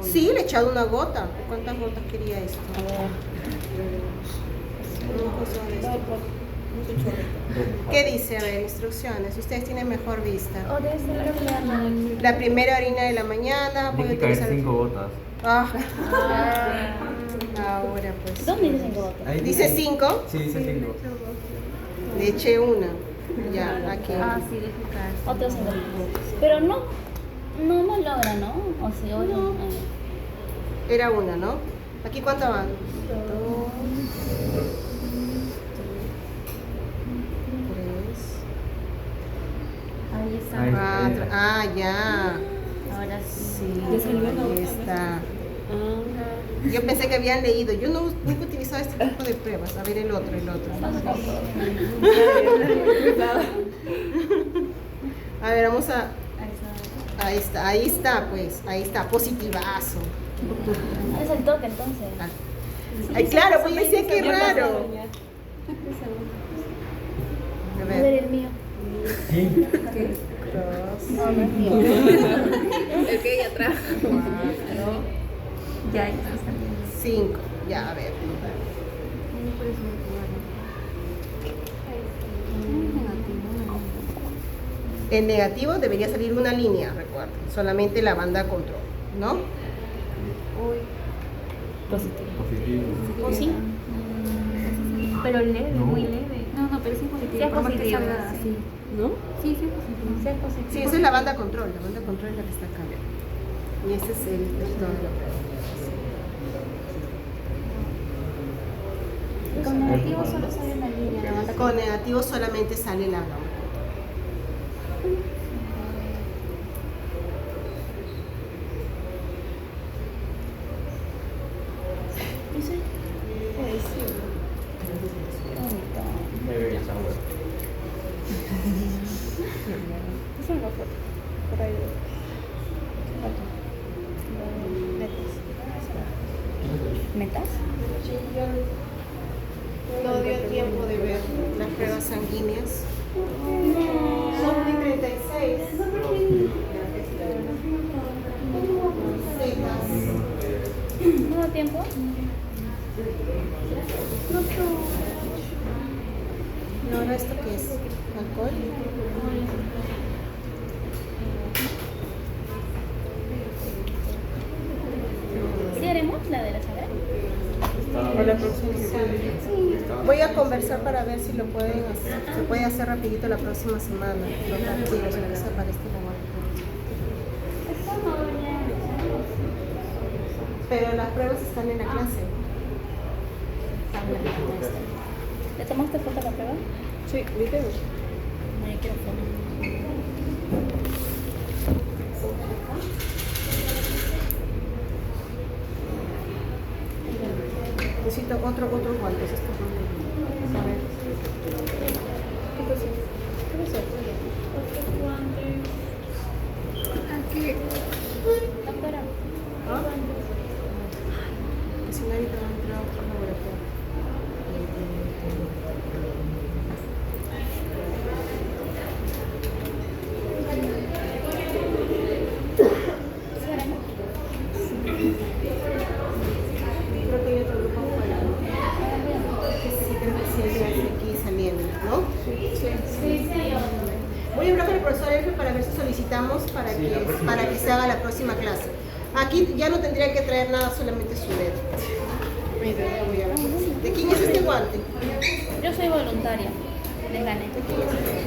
Sí, le he echado una gota. ¿Cuántas gotas quería esto? A ver. ¿Qué dice? A ver, instrucciones. Ustedes tienen mejor vista. O debe ser la Flavia. La primera orina de la mañana. Tiene Puede que caer utilizar 5 gotas. Ahora pues. ¿Dónde dice 5 votos? Ahí Dice 5. Sí, dice 5. Le eché una. Ya, aquí. Sí, dejo caer. Otros 5 votos. Pero no logra, ¿no? O sea, No. Era una, ¿no? ¿Aquí cuánto van? 2, 3, Ahí está. Ahí. 4. Ah, ya. Ahora sí. Sí, ahí está. Yo pensé que habían leído. Yo nunca he utilizado este tipo de pruebas. A ver el otro. A ver, vamos a... Ahí está, pues. Ahí está, positivazo. Es el toque entonces. Ay, claro, pues yo decía que raro. A A ver ver. el mío. No, no es mío. El que ella trajo. 5. Ya, a ver. En negativo debería salir una línea, recuerden. Solamente la banda control, ¿no? Positivo. ¿O sí? Pero leve, No. muy leve. No, pero sí es positivo. Sí es por más que positivo, salga sí. así. ¿No? Sí, sí es positivo. Sí, es positivo. Sí, esa es la banda control. La banda control es la que está acá. Y este es el todo de la prueba. Con negativo solo sale una línea. La banda Con negativo solamente sale la gama. ¿Dice? Es una foto. Por ahí. ¿Metas? No dio tiempo de ver las pruebas sanguíneas. Son de 36. ¿No da tiempo? ¿Y ahora esto qué es? ¿Alcohol? ¿Sí haremos la de la sangre? Voy a conversar para ver si lo pueden hacer. Se puede hacer rapidito la próxima semana. Los archivos, aunque sea para este laboratorio. Pero las pruebas están en la clase. ¿Le tomaste foto a la prueba? Sí, video. No, yo quiero foto. Necesito otros guantes. Estos no. A ver. ¿Qué pasó? ¿Qué pasó? Aquí. Afuera. ¿Ah? Que si no ahorita va a entrar a otro laboratorio. ¿Sí haremos? Creo que hay otro grupo afuera, ¿no? Que sí, creo que sí hay aquí saliendo, ¿no? Sí. Voy a hablar con el profesor Elfe para ver si solicitamos para que se haga la próxima clase. Aquí ya no tendría que traer nada, solamente su dedo. Voy a ver. ¿De quién es este guante? Yo soy voluntaria. Les gané. ¿De quién es este?